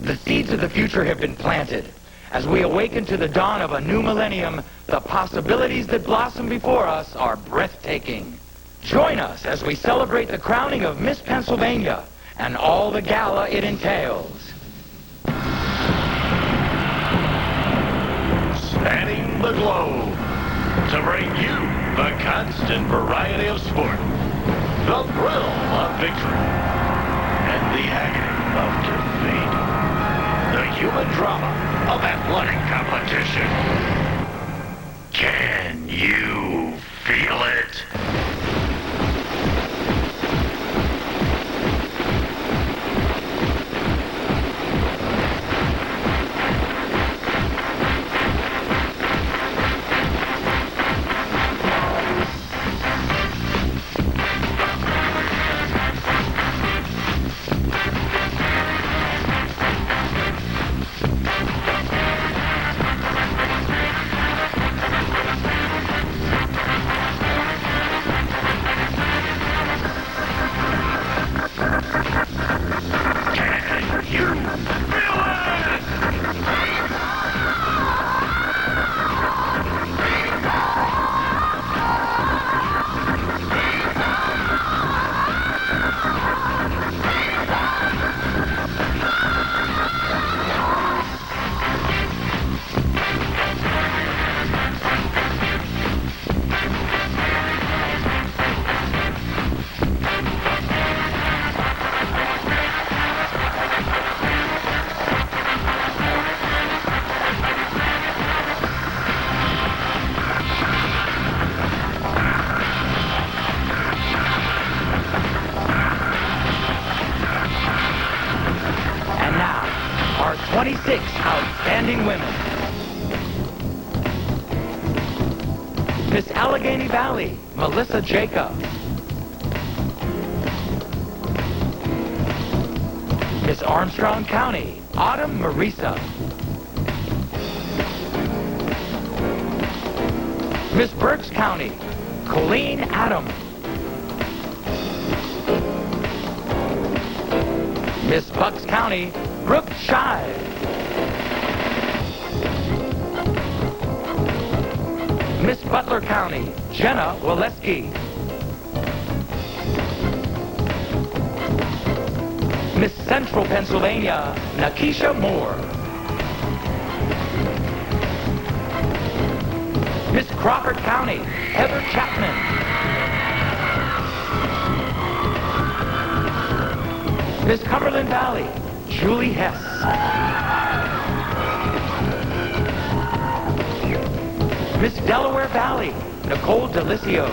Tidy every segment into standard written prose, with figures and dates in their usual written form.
The seeds of the future have been planted. As we awaken to the dawn of a new millennium, the possibilities that blossom before us are breathtaking. Join us as we celebrate the crowning of Miss Pennsylvania and all the gala it entails. Spanning the globe to bring you the constant variety of sport, the thrill of victory, and the agony of defeat. The human drama of athletic competition. Can you feel it? And now, our 26 outstanding women. Miss Allegheny Valley, Melissa Jacob. Miss Armstrong County, Autumn Marisa. Miss Berks County, Colleen Adam. Miss Bucks County, Brooke Shive. Miss Butler County, Jenna Waleski. Miss Central Pennsylvania, Nakisha Moore. Miss Crawford County, Heather Chapman. Miss Cumberland Valley, Julie Hess. Miss Delaware Valley, Nicole Delicio.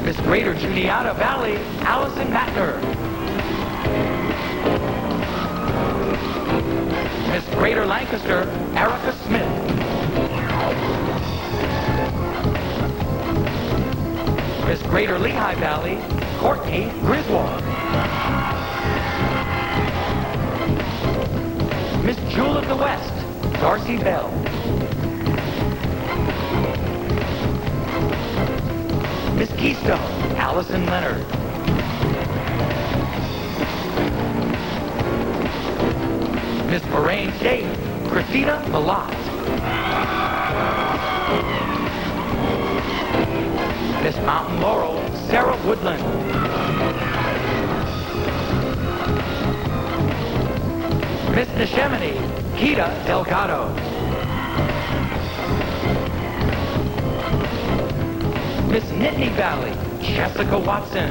Miss Greater Juniata Valley, Allison Matner. Miss Greater Lancaster, Erica Smith. Miss Greater Lehigh Valley, Courtney Griswold. Miss Jewel of the West, Darcy Bell. Miss Keystone, Allison Leonard. Miss Moraine State, Christina Malott. Miss Mountain Laurel, Sarah Woodland. Miss Neshaminy, Kita Delgado. Miss Nittany Valley, Jessica Watson.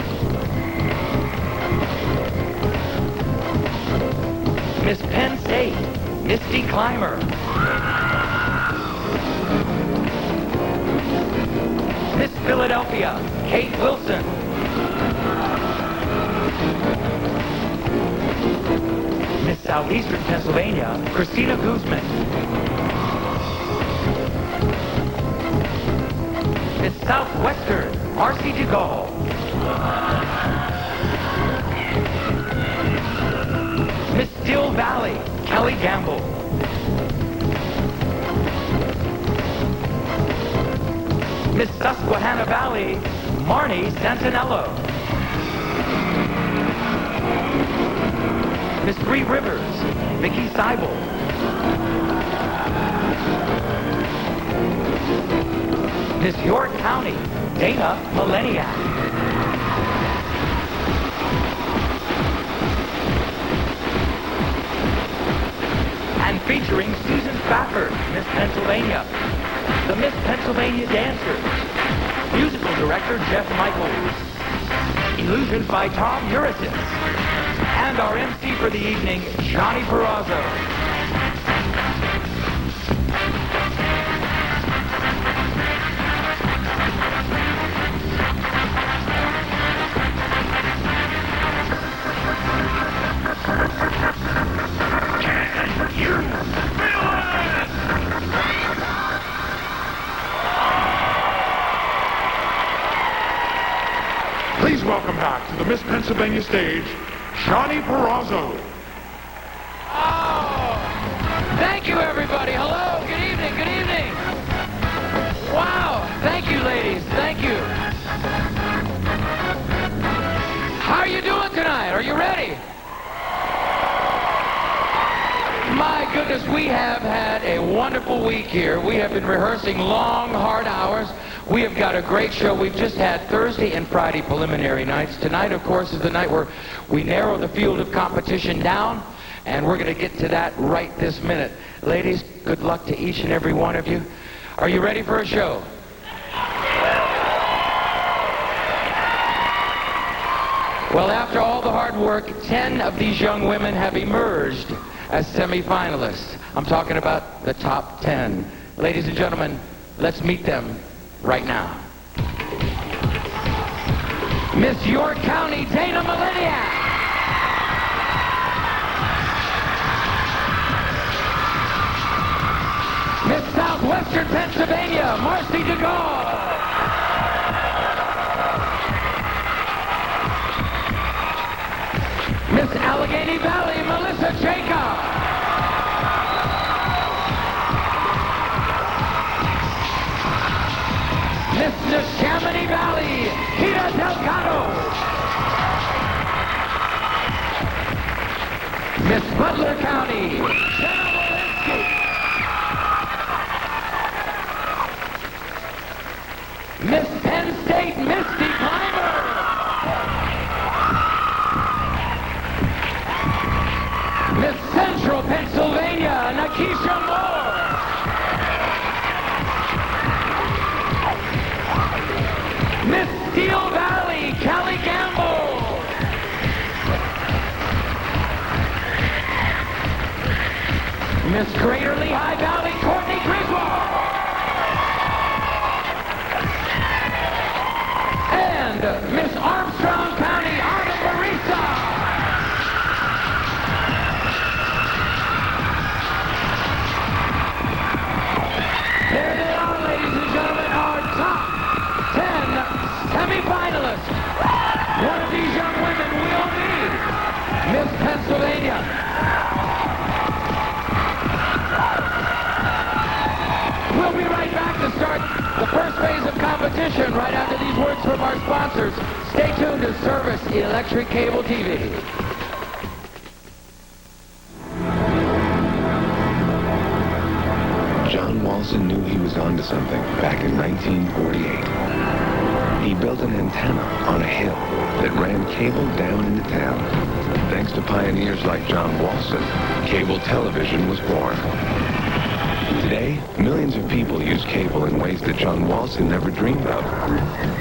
Miss Penn State, Misty Clymer. Miss Philadelphia, Kate Wilson. Miss Southeastern Pennsylvania, Christina Guzman. Miss Southwestern, Marcy DeGaulle. Miss Still Valley, Kelly Gamble. Miss Susquehanna Valley, Marnie Santinello. Miss Three Rivers, Vicky Seibel. Miss York County, Dana Mileniak. And featuring Susan Spafford, Miss Pennsylvania. The Miss Pennsylvania Dancers. Musical director Jeff Michaels. Illusions by Tom Urisis. And our MC for the evening, Johnny Perazzo. Please welcome back to the Miss Pennsylvania stage, Johnny Perazzo. Oh, thank you, everybody. Hello, good evening, good evening. Wow, thank you, ladies, thank you. How are you doing tonight? Are you ready? My goodness, we have had a wonderful week here. We have been rehearsing long, hard hours. We have got a great show. We've just had Thursday and Friday preliminary nights. Tonight, of course, is the night where we narrow the field of competition down, and we're going to get to that right this minute. Ladies, good luck to each and every one of you. Are you ready for a show? Well, after all the hard work, 10 of these young women have emerged as semi-finalists. I'm talking about the top 10. Ladies and gentlemen, let's meet them right now. Miss York County, Dana Mileniak. Miss Southwestern Pennsylvania, Marcy DeGaulle. Miss Allegheny Valley, Melissa Jacob. Miss Neshaminy Valley, Hida Delgado. Miss Butler County, Jenna Walensky. Miss Penn State, Misty Clymer. Miss Central Pennsylvania, Nakisha Moore. Miss Steel Valley, Callie Gamble. Miss Greater Lehigh Valley, Courtney Griswold. And Miss Armstrong County, Arna Marisa. There they are, ladies and gentlemen, our top 10 semi-finalists. One of these young women will be Miss Pennsylvania. We'll be right back to start the first phase of competition right after these words from our sponsors. Stay tuned to Service Electric Cable TV. John Walson knew he was onto something back in 1948. He built an antenna on a hill that ran cable down into town. Thanks to pioneers like John Walson, cable television was born. Today, millions of people use cable in ways that John Walson never dreamed of.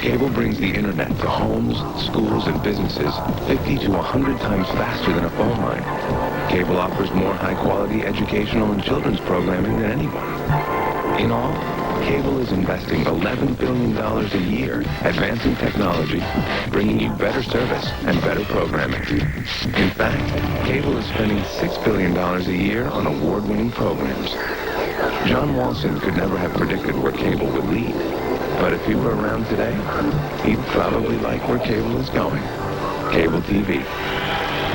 Cable brings the internet to homes, schools, and businesses 50 to 100 times faster than a phone line. Cable offers more high-quality educational and children's programming than anyone. In all, cable is investing $11 billion a year, advancing technology, bringing you better service and better programming. In fact, cable is spending $6 billion a year on award-winning programs. John Walson could never have predicted where cable would lead, but if he were around today, he'd probably like where cable is going. Cable TV,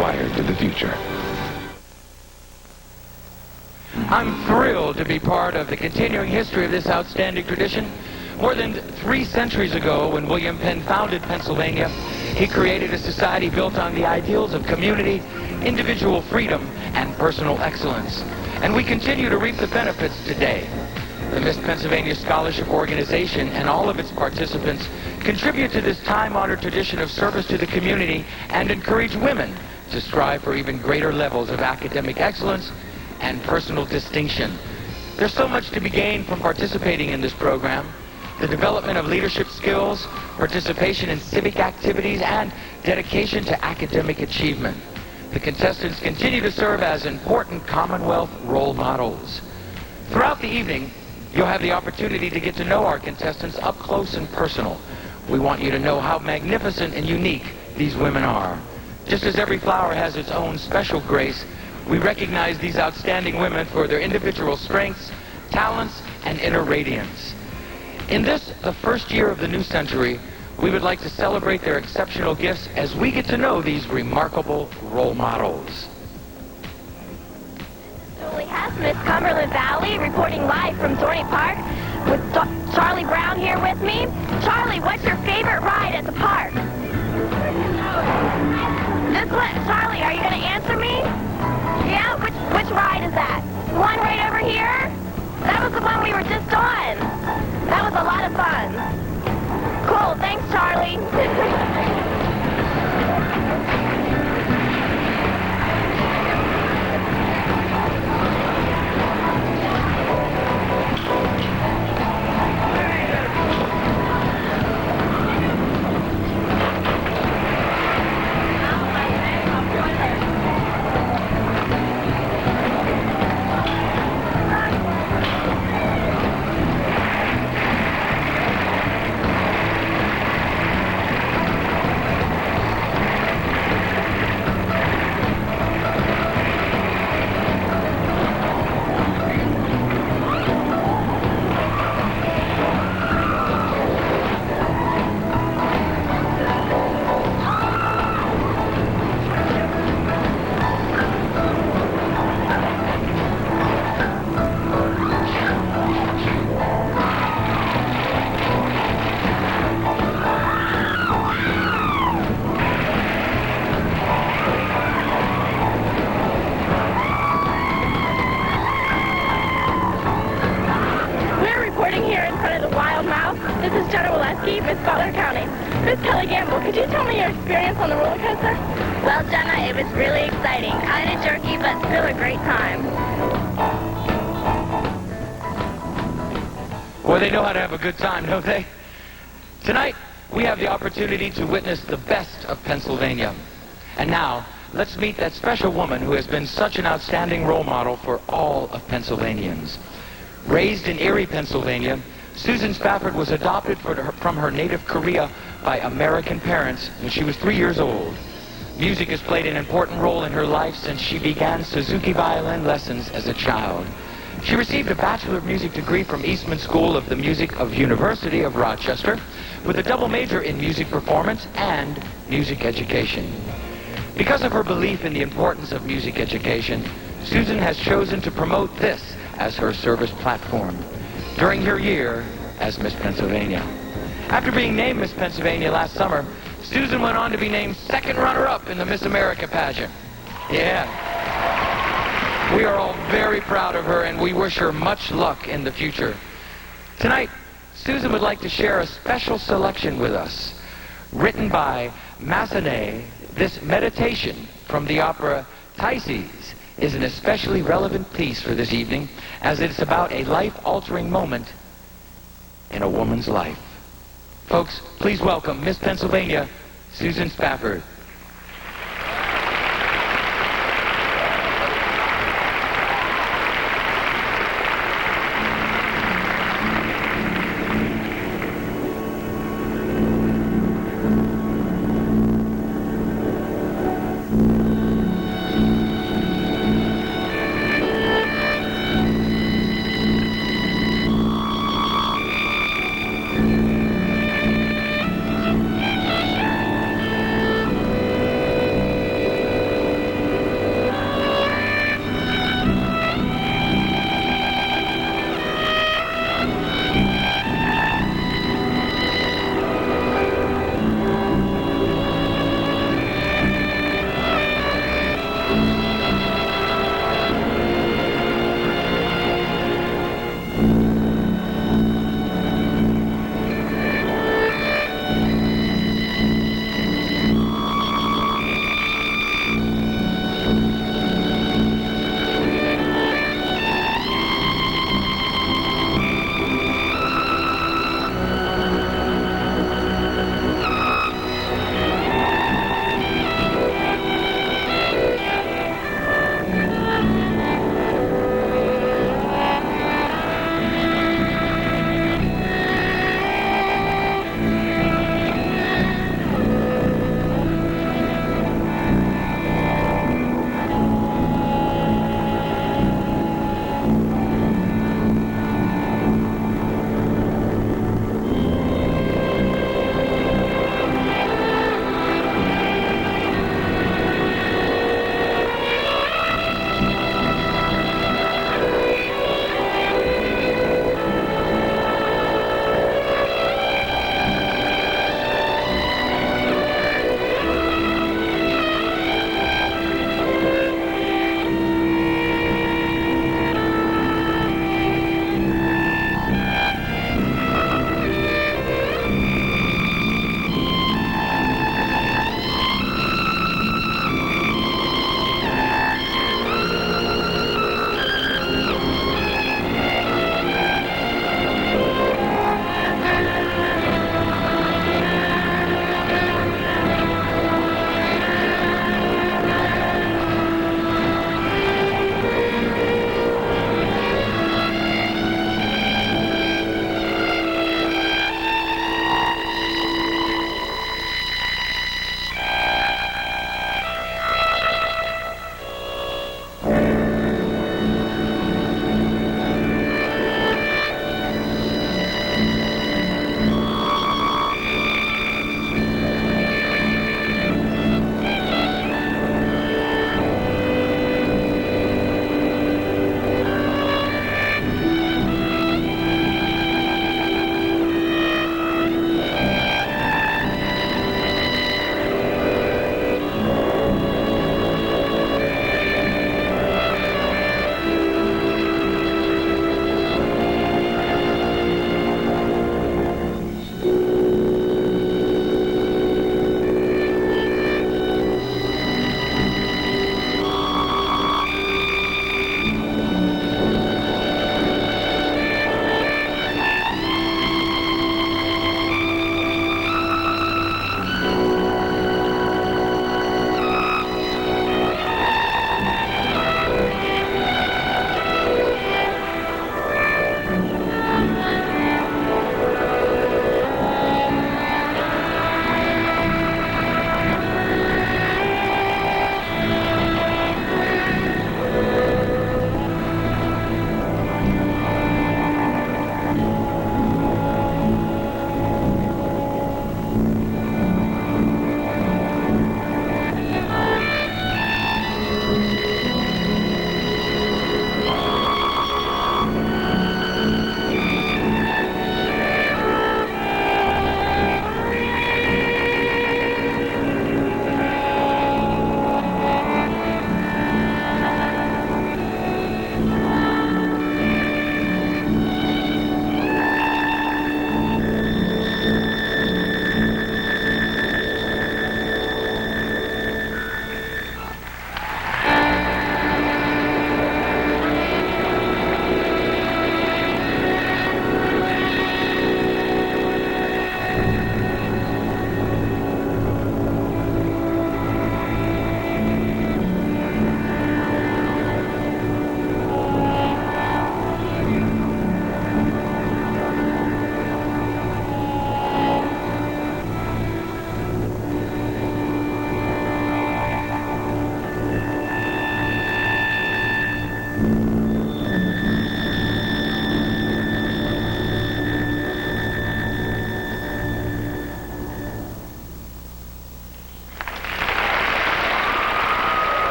wired to the future. I'm thrilled to be part of the continuing history of this outstanding tradition. More than 3 centuries ago, when William Penn founded Pennsylvania, He created a society built on the ideals of community, individual freedom, and personal excellence. And we continue to reap the benefits today. The Miss Pennsylvania Scholarship Organization and all of its participants contribute to this time-honored tradition of service to the community and encourage women to strive for even greater levels of academic excellence and personal distinction. There's so much to be gained from participating in this program. The development of leadership skills, participation in civic activities, and dedication to academic achievement. The contestants continue to serve as important Commonwealth role models. Throughout the evening, you'll have the opportunity to get to know our contestants up close and personal. We want you to know how magnificent and unique these women are. Just as every flower has its own special grace, we recognize these outstanding women for their individual strengths, talents, and inner radiance. In this, the first year of the new century, we would like to celebrate their exceptional gifts as we get to know these remarkable role models. We have Miss Cumberland Valley reporting live from Dorney Park with Charlie Brown here with me. Charlie, what's your favorite ride at the park? This one, Charlie, are you going to answer me? Yeah, which ride is that? The one right over here? That was the one we were just on. That was a lot of fun. Cool, thanks, Charlie. Miss Butler County. Miss Kelly Gamble, could you tell me your experience on the roller coaster? Well, Jenna, it was really exciting. Kind of jerky, but still a great time. Boy, they know how to have a good time, don't they? Tonight, we have the opportunity to witness the best of Pennsylvania. And now, let's meet that special woman who has been such an outstanding role model for all of Pennsylvanians. Raised in Erie, Pennsylvania, Susan Spafford was adopted from her native Korea by American parents when she was 3 years old. Music has played an important role in her life since she began Suzuki violin lessons as a child. She received a Bachelor of Music degree from Eastman School of the Music of University of Rochester with a double major in music performance and music education. Because of her belief in the importance of music education, Susan has chosen to promote this as her service platform during her year as Miss Pennsylvania. After being named Miss Pennsylvania last summer, Susan went on to be named second runner-up in the Miss America pageant. Yeah. We are all very proud of her, and we wish her much luck in the future. Tonight, Susan would like to share a special selection with us. Written by Massenet, this meditation from the opera Thaïs is an especially relevant piece for this evening, as it's about a life-altering moment in a woman's life. Folks, please welcome Miss Pennsylvania, Susan Spafford.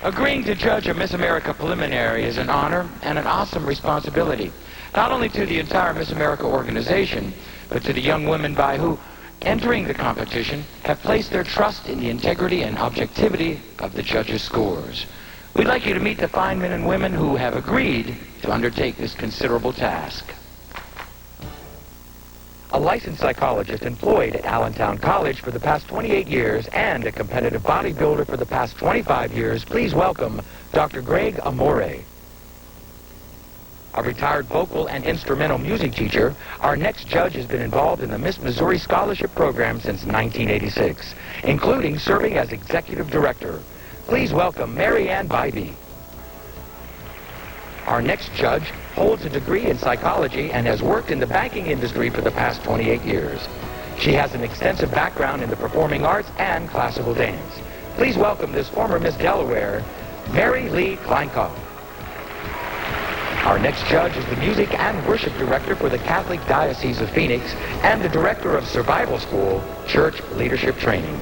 Agreeing to judge a Miss America preliminary is an honor and an awesome responsibility, not only to the entire Miss America organization, but to the young women by who, entering the competition, have placed their trust in the integrity and objectivity of the judges' scores. We'd like you to meet the fine men and women who have agreed to undertake this considerable task. A licensed psychologist employed at Allentown College for the past 28 years and a competitive bodybuilder for the past 25 years, please welcome Dr. Greg Amore. A retired vocal and instrumental music teacher, our next judge has been involved in the Miss Missouri Scholarship Program since 1986, including serving as executive director. Please welcome Mary Ann Bybee. Our next judge holds a degree in psychology and has worked in the banking industry for the past 28 years. She has an extensive background in the performing arts and classical dance. Please welcome this former Miss Delaware, Mary Lee Kleinkoff. Our next judge is the music and worship director for the Catholic Diocese of Phoenix and the director of Survival School, Church Leadership Training.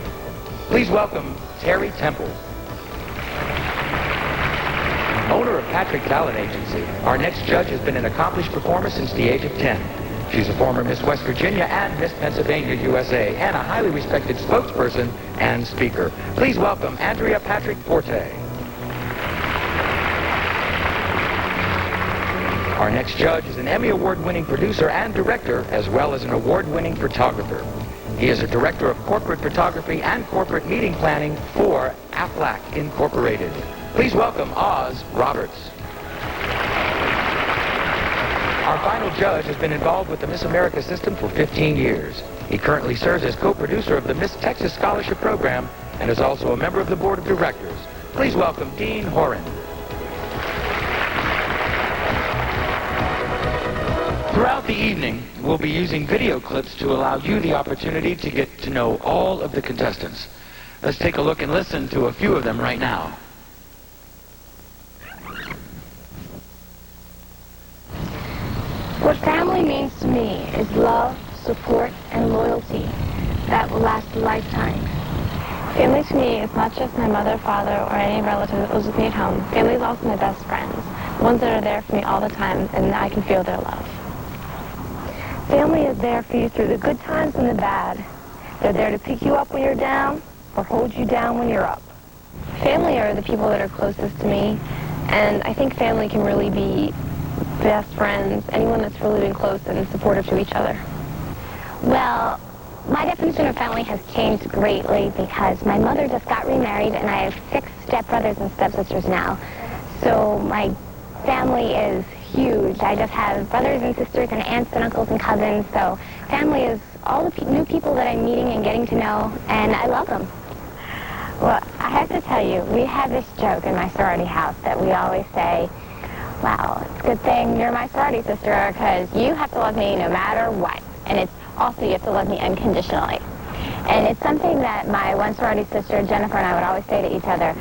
Please welcome Terry Temple. Owner of Patrick Talent Agency, our next judge has been an accomplished performer since the age of 10. She's a former Miss West Virginia and Miss Pennsylvania USA and a highly respected spokesperson and speaker. Please welcome Andrea Patrick Forte. Our next judge is an Emmy Award-winning producer and director, as well as an award-winning photographer. He is a director of corporate photography and corporate meeting planning for Aflac Incorporated. Please welcome Oz Roberts. Our final judge has been involved with the Miss America system for 15 years. He currently serves as co-producer of the Miss Texas Scholarship Program and is also a member of the board of directors. Please welcome Dean Horan. Throughout the evening, we'll be using video clips to allow you the opportunity to get to know all of the contestants. Let's take a look and listen to a few of them right now. What family means to me is love, support, and loyalty that will last a lifetime. Family to me is not just my mother, father, or any relative that lives with me at home. Family is also my best friends, the ones that are there for me all the time, and I can feel their love. Family is there for you through the good times and the bad. They're there to pick you up when you're down or hold you down when you're up. Family are the people that are closest to me, and I think family can really be best friends, anyone that's really been close and supportive to each other. Well, my definition of family has changed greatly because my mother just got remarried and I have 6 stepbrothers and stepsisters now. So my family is huge. I just have brothers and sisters and aunts and uncles and cousins. So family is all the new people that I'm meeting and getting to know, and I love them. Well, I have to tell you, we have this joke in my sorority house that we always say, wow, it's a good thing you're my sorority sister because you have to love me no matter what. And it's also you have to love me unconditionally. And it's something that my one sorority sister, Jennifer, and I would always say to each other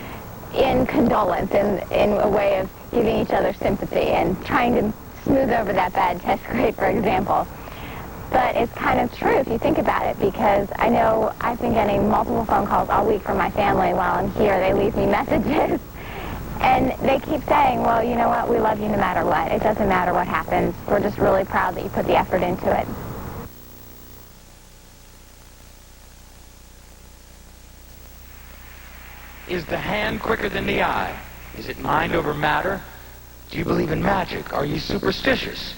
in condolence, in a way of giving each other sympathy and trying to smooth over that bad test grade, for example. But it's kind of true if you think about it, because I know I've been getting multiple phone calls all week from my family while I'm here. They leave me messages. And they keep saying, well, you know what, we love you no matter what. It doesn't matter what happens. We're just really proud that you put the effort into it. Is the hand quicker than the eye? Is it mind over matter? Do you believe in magic? Are you superstitious?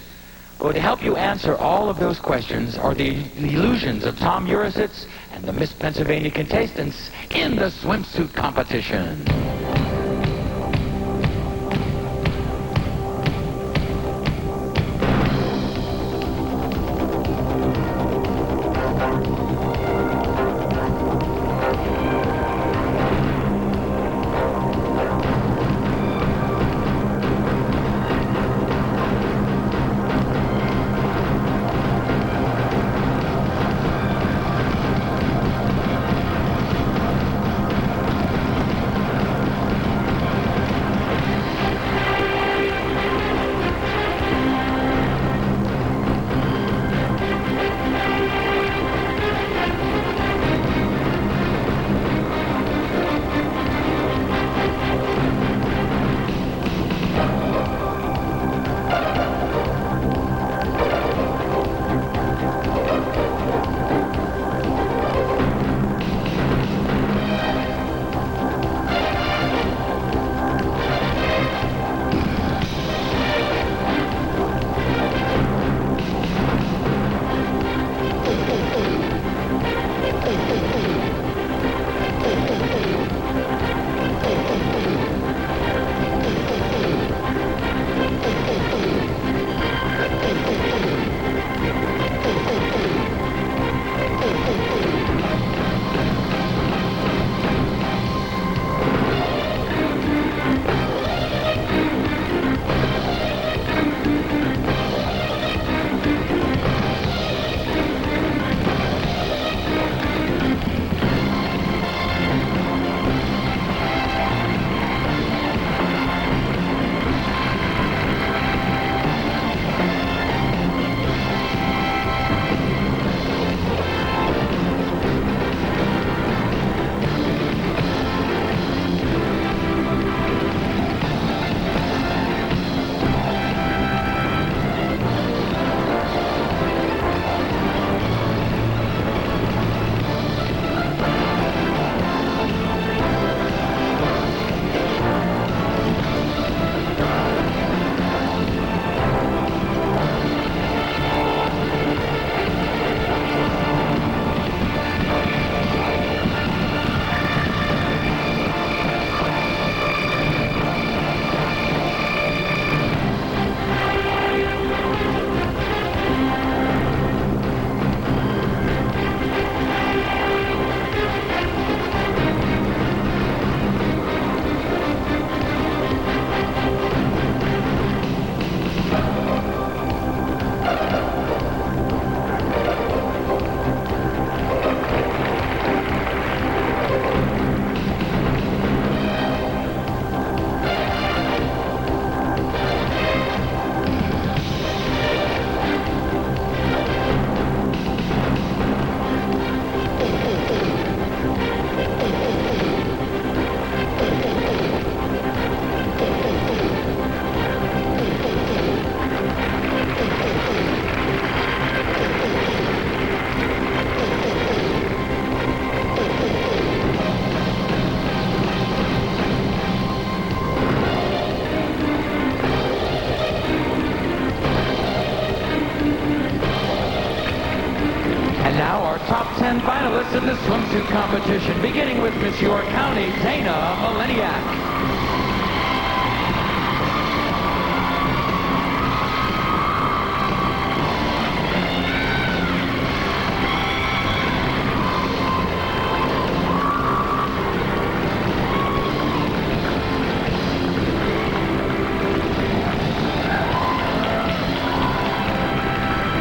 Well, to help you answer all of those questions are the illusions of Tom Urisitz and the Miss Pennsylvania contestants in the swimsuit competition. in the swimsuit competition, beginning with Miss York County, Dana Mileniak.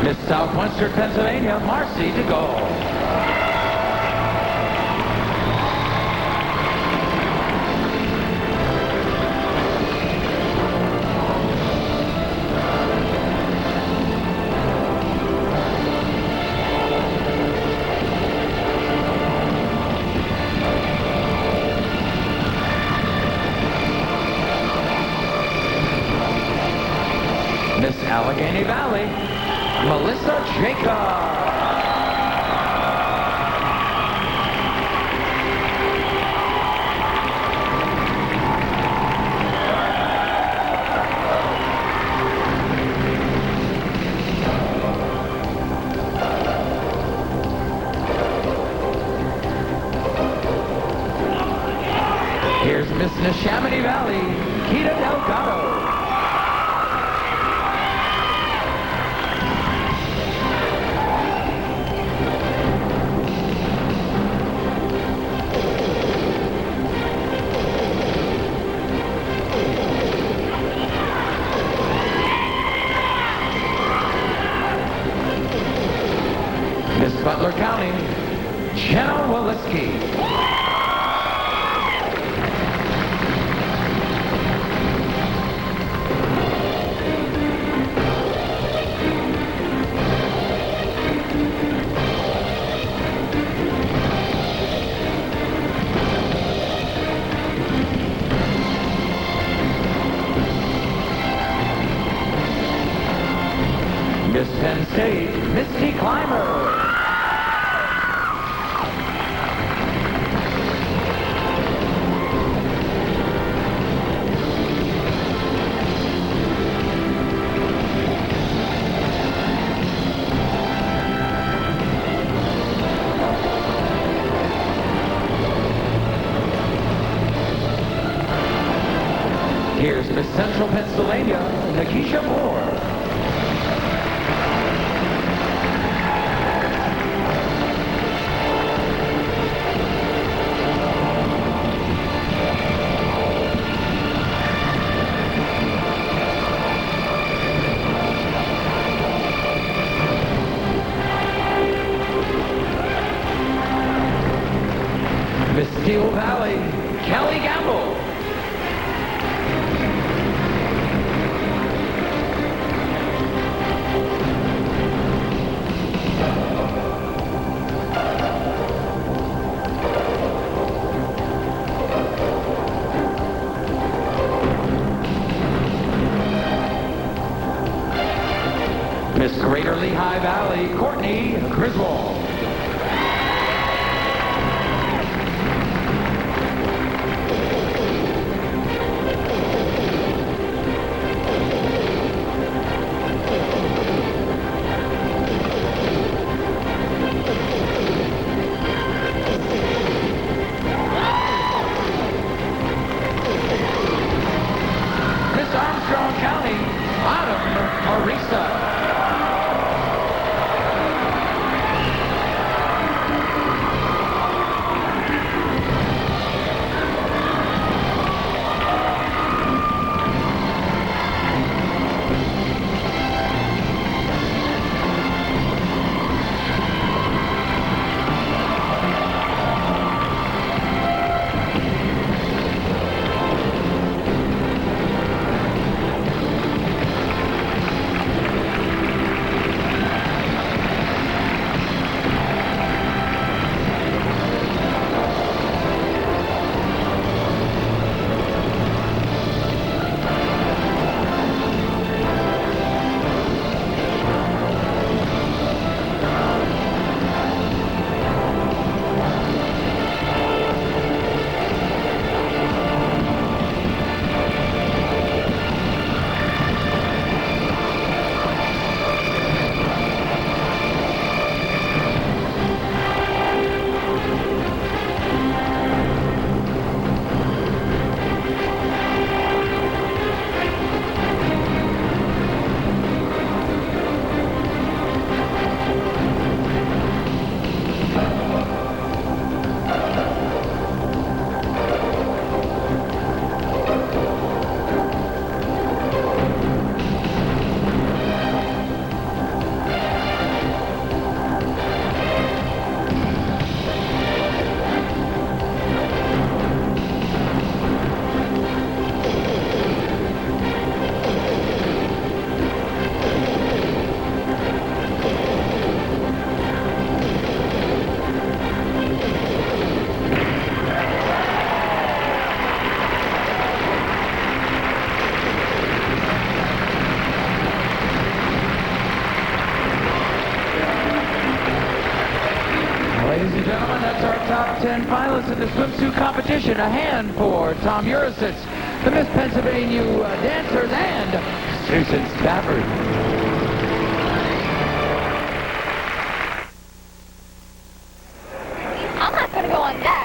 Miss Southwestern Pennsylvania, Marcy DeGaulle. Miss Allegheny Valley, Melissa Jacob. Here's Miss Neshaminy Valley, Kita Delgado. Miss Butler County, Jenna Woliski. Miss Penn State, Misty Clymer. Here's Miss Central Pennsylvania, Nakisha Moore. Miss Steel Valley, Kelly Gamble. Miss Greater Lehigh Valley, Courtney Griswold. Miss Armstrong County, Autumn Marisa. swimsuit competition. A hand for Tom Urasitz, the Miss Pennsylvania dancers, and Susan Spafford. I'm not going to go on that.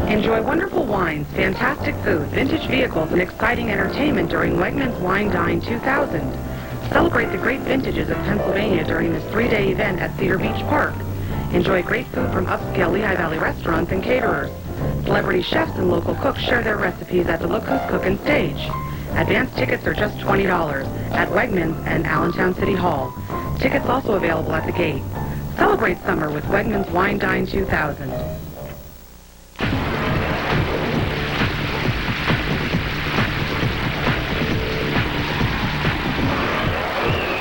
Enjoy wonderful wines, fantastic food, vintage vehicles, and exciting entertainment during Wegmans Wine Dine 2000. Celebrate the great vintages of Pennsylvania during this 3-day event at Cedar Beach Park. Enjoy great food from upscale Lehigh Valley restaurants and caterers. Celebrity chefs and local cooks share their recipes at the Look Who's Cookin' stage. Advance tickets are just $20 at Wegmans and Allentown City Hall. Tickets also available at the gate. Celebrate summer with Wegmans Wine Dine 2000.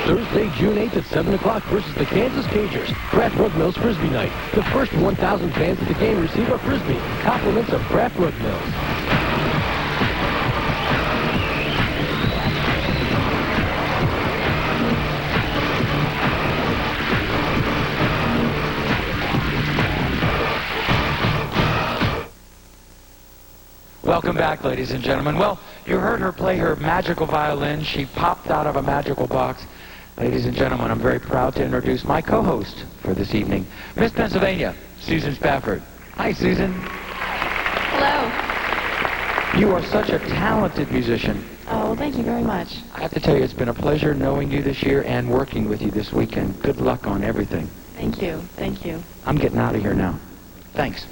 Thursday, June 8th at 7 o'clock versus the Kansas Cagers. Kraft Brook Mills Frisbee Night. The first 1,000 fans at the game receive a Frisbee. Compliments of Kraft Brook Mills. Welcome back, ladies and gentlemen. Well, you heard her play her magical violin. She popped out of a magical box. Ladies and gentlemen, I'm very proud to introduce my co-host for this evening, Miss Pennsylvania, Susan Spafford. Hi, Susan. Hello. You are such a talented musician. Oh, well, thank you very much. I have to tell you, it's been a pleasure knowing you this year and working with you this weekend. Good luck on everything. Thank you. Thank you. I'm getting out of here now. Thanks.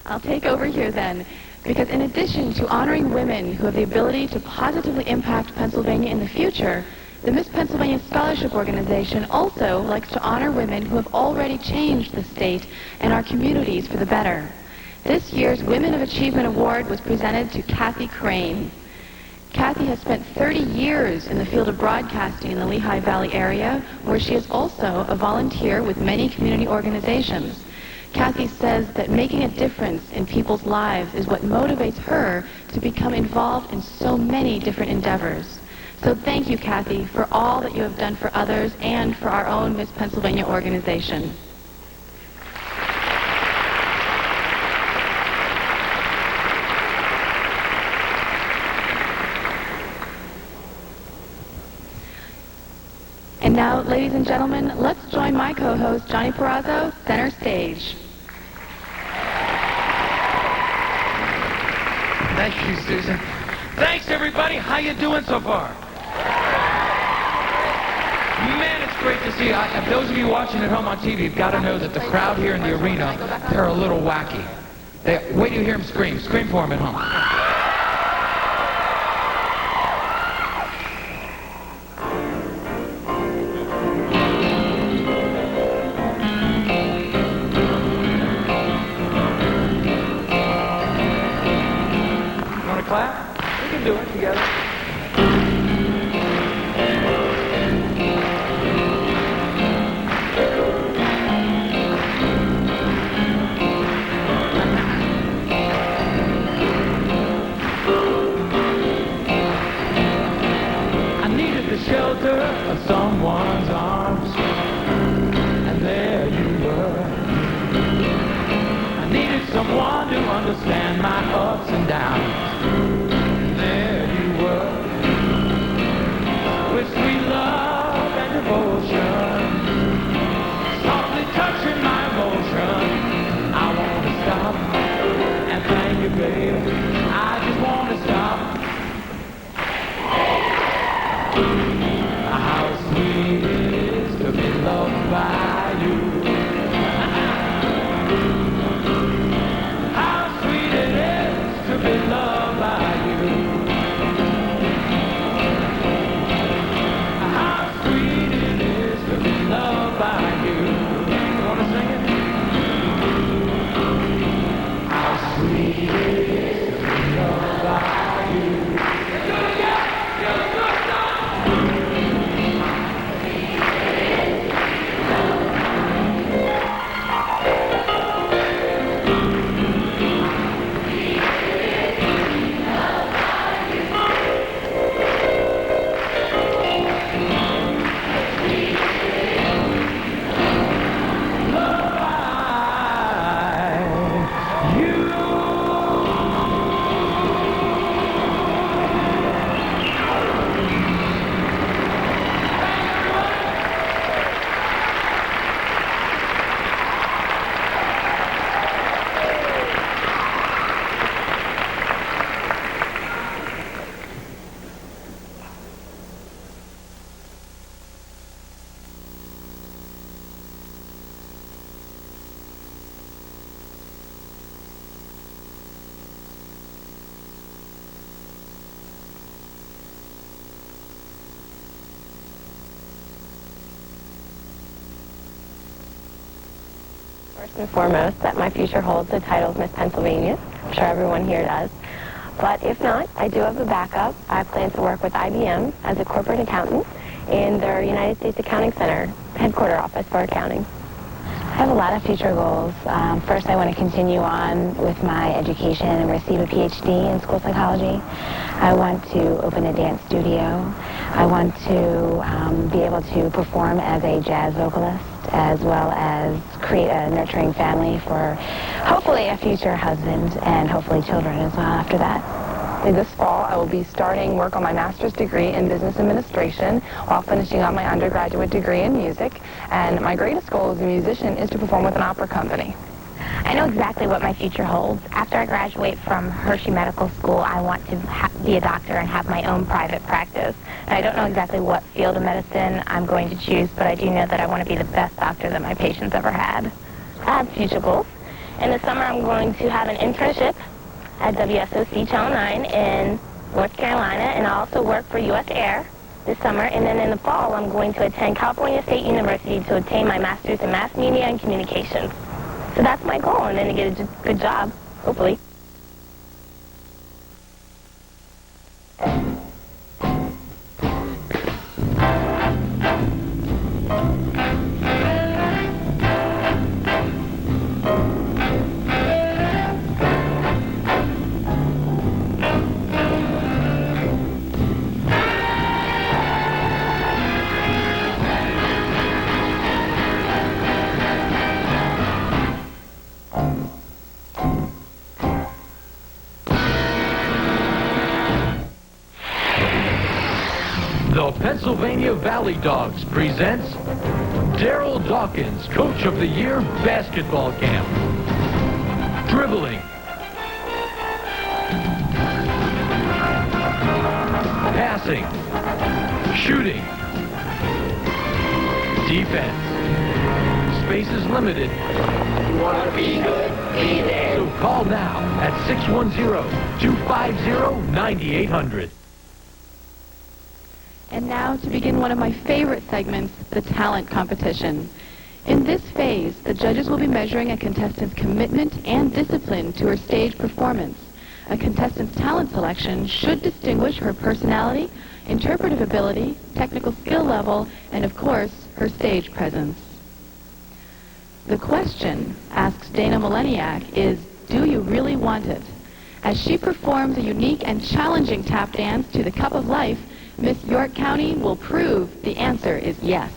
I'll take over here then, because in addition to honoring women who have the ability to positively impact Pennsylvania in the future, the Miss Pennsylvania Scholarship Organization also likes to honor women who have already changed the state and our communities for the better. This year's Women of Achievement Award was presented to Kathy Crane. Kathy has spent 30 years in the field of broadcasting in the Lehigh Valley area, where she is also a volunteer with many community organizations. Kathy says that making a difference in people's lives is what motivates her to become involved in so many different endeavors. So thank you, Kathy, for all that you have done for others and for our own Miss Pennsylvania organization. And now, ladies and gentlemen, let's join my co-host, Johnny Perazzo, center stage. Thank you, Susan. Thanks, everybody. How you doing so far? Man, it's great to see you. Those of you watching at home on TV have got to know that the crowd here in the arena, they're a little wacky. Wait till you hear them scream. Scream for them at home. Clap? We can do it together. I needed the shelter of someone's arms, and there you were. I needed someone to understand my ups and downs. There you were, with sweet love and devotion, softly touching my emotion. I want to stop and thank you, baby. I just want to stop. How sweet it is to be loved by you. How sweet it is to be loved by you. How sweet it is to be loved by you. You want to sing it? How sweet it is to be loved by you. Let's do it again. Let's do it. First and foremost, that my future holds the title of Miss Pennsylvania. I'm sure everyone here does. But if not, I do have a backup. I plan to work with IBM as a corporate accountant in their United States Accounting Center headquarter office for accounting. I have a lot of future goals. First, I want to continue on with my education and receive a PhD in school psychology. I want to open a dance studio. I want to be able to perform as a jazz vocalist, as well as create a nurturing family for hopefully a future husband and hopefully children as well after that. This fall, I will be starting work on my master's degree in business administration while finishing up my undergraduate degree in music. And my greatest goal as a musician is to perform with an opera company. I know exactly what my future holds. After I graduate from Hershey Medical School, I want to be a doctor and have my own private practice. And I don't know exactly what field of medicine I'm going to choose, but I do know that I want to be the best doctor that my patients ever had. I have future goals. In the summer, I'm going to have an internship at WSOC Channel 9 in North Carolina, and I also work for U.S. Air this summer. And then in the fall, I'm going to attend California State University to obtain my master's in mass media and communications. So that's my goal, and then to get a good job, hopefully. Pennsylvania Valley Dogs presents Daryl Dawkins, Coach of the Year Basketball Camp. Dribbling. Passing. Shooting. Defense. Space is limited. You want to be good? Be there. So call now at 610-250-9800. And now to begin one of my favorite segments, the talent competition. In this phase, the judges will be measuring a contestant's commitment and discipline to her stage performance. A contestant's talent selection should distinguish her personality, interpretive ability, technical skill level, and of course, her stage presence. The question, asks Dana Mileniak, is, do you really want it? As she performs a unique and challenging tap dance to the Cup of Life, Miss York County will prove the answer is yes.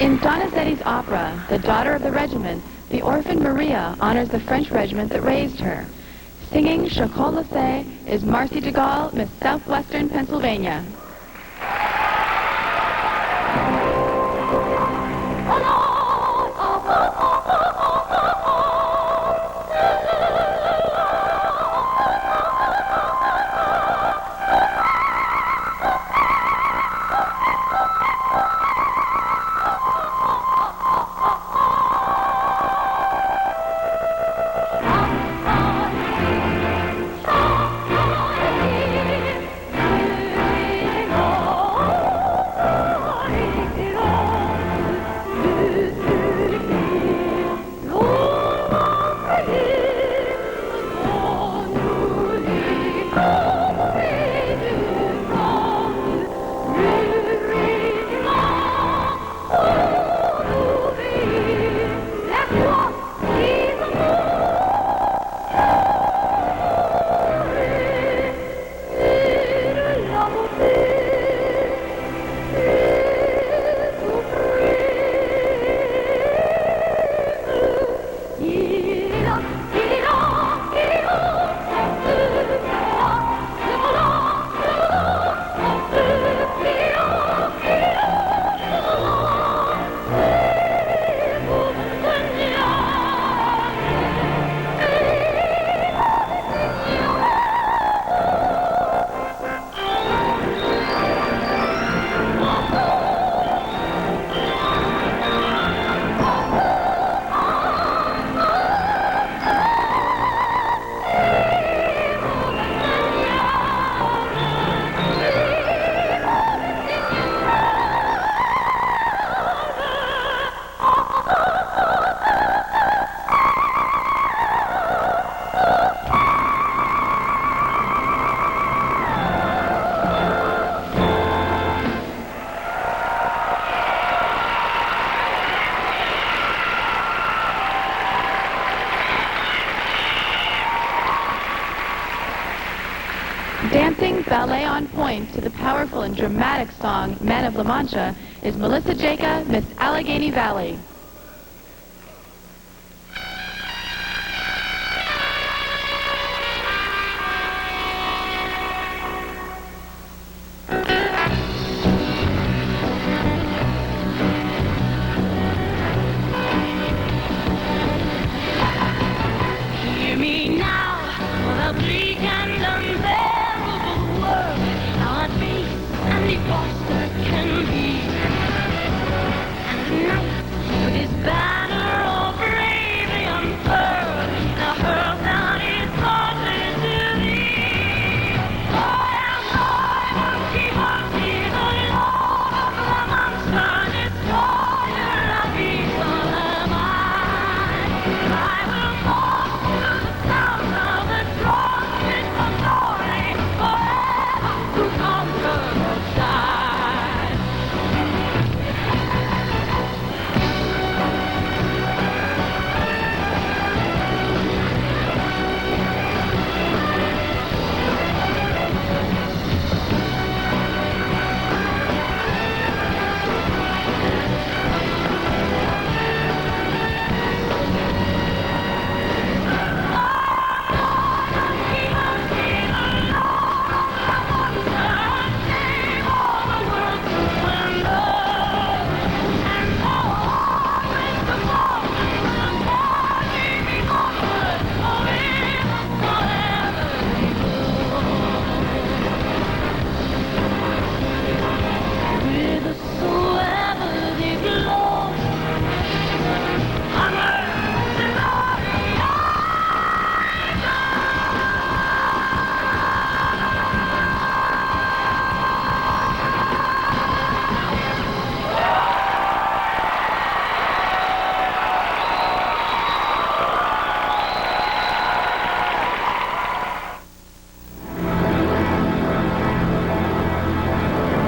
In Donizetti's opera, The Daughter of the Regiment, the orphan Maria honors the French regiment that raised her. Singing Chocolat is Marcy DeGaulle, Miss Southwestern Pennsylvania. sing ballet on point to the powerful and dramatic song Man of La Mancha is Melissa Jacob, Miss Allegheny Valley. Hear me now, the bleak and unbearable world, how base and debauched can be. And the night, with his banner all bravely unfurled, now hurls down his forces to thee. I am Monkey, the Lord of the monster, destroyer of beasts of the mind. I will march to the sound of the trumpet of glory, forever to conquer or die.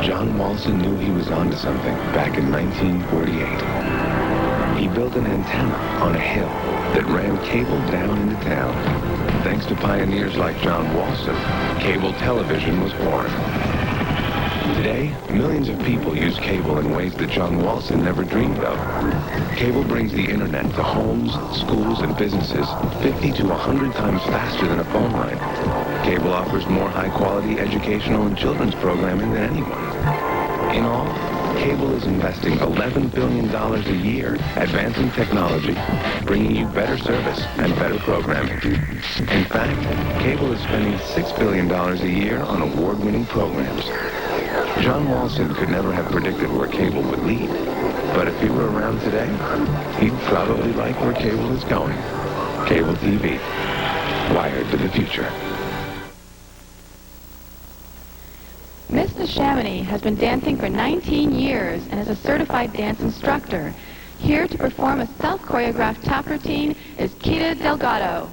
John Walson knew he was onto something back in 1948. He built an antenna on a hill that ran cable down into town. Thanks to pioneers like John Walson, cable television was born. Today, millions of people use cable in ways that John Walson never dreamed of. Cable brings the internet to homes, schools, and businesses 50 to 100 times faster than a phone line. Cable offers more high-quality educational and children's programming than anyone. In all, cable is investing $11 billion a year, advancing technology, bringing you better service and better programming. In fact, cable is spending $6 billion a year on award-winning programs. John Walson could never have predicted where cable would lead, but if he were around today, he'd probably like where cable is going. Cable TV, wired to the future. Miss Chamonix has been dancing for 19 years and is a certified dance instructor. Here to perform a self-choreographed tap routine is Kita Delgado.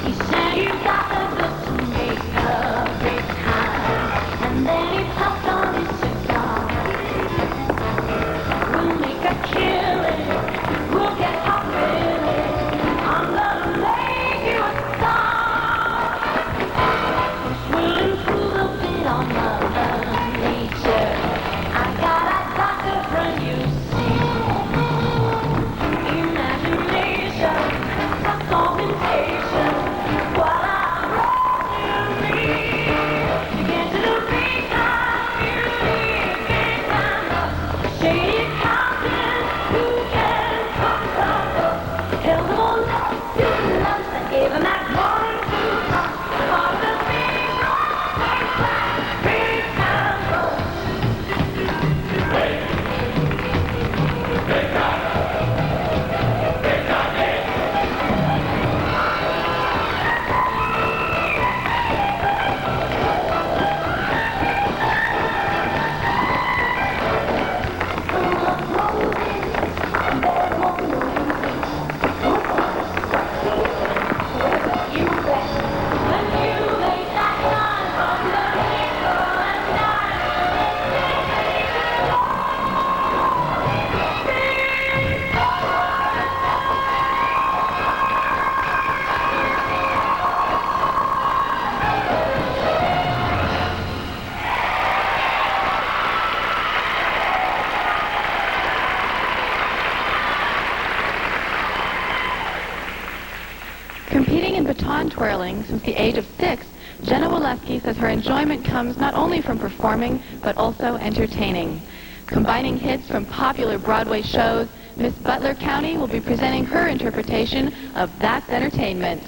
He said you got the look to make a big time, and then he puffed on his cigar. We'll make a kiss. and twirling since the age of 6, Jenna Waleski says her enjoyment comes not only from performing, but also entertaining. Combining hits from popular Broadway shows, Miss Butler County will be presenting her interpretation of That's Entertainment.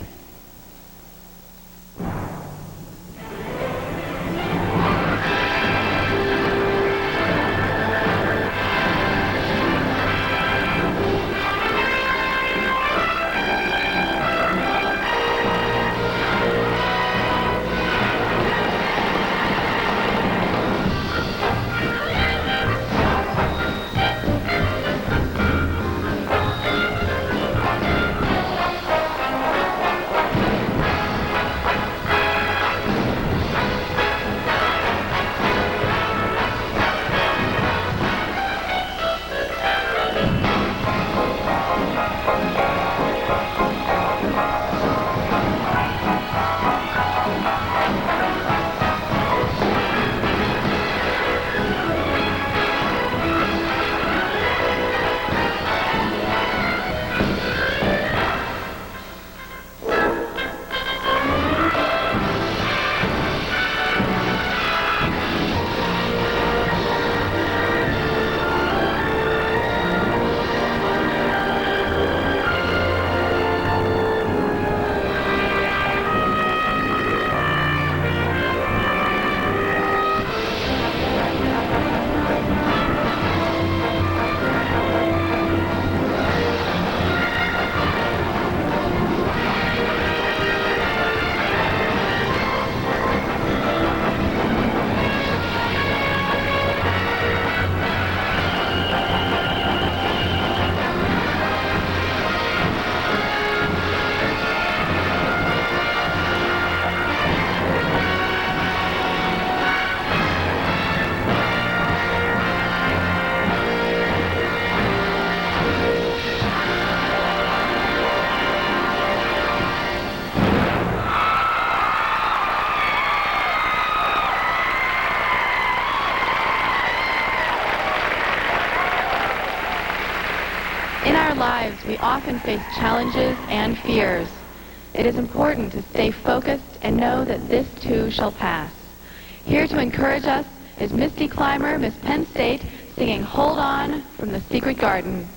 In our lives, we often face challenges and fears. It is important to stay focused and know that this too shall pass. Here to encourage us is Misty Clymer, Miss Penn State, singing Hold On from the Secret Garden.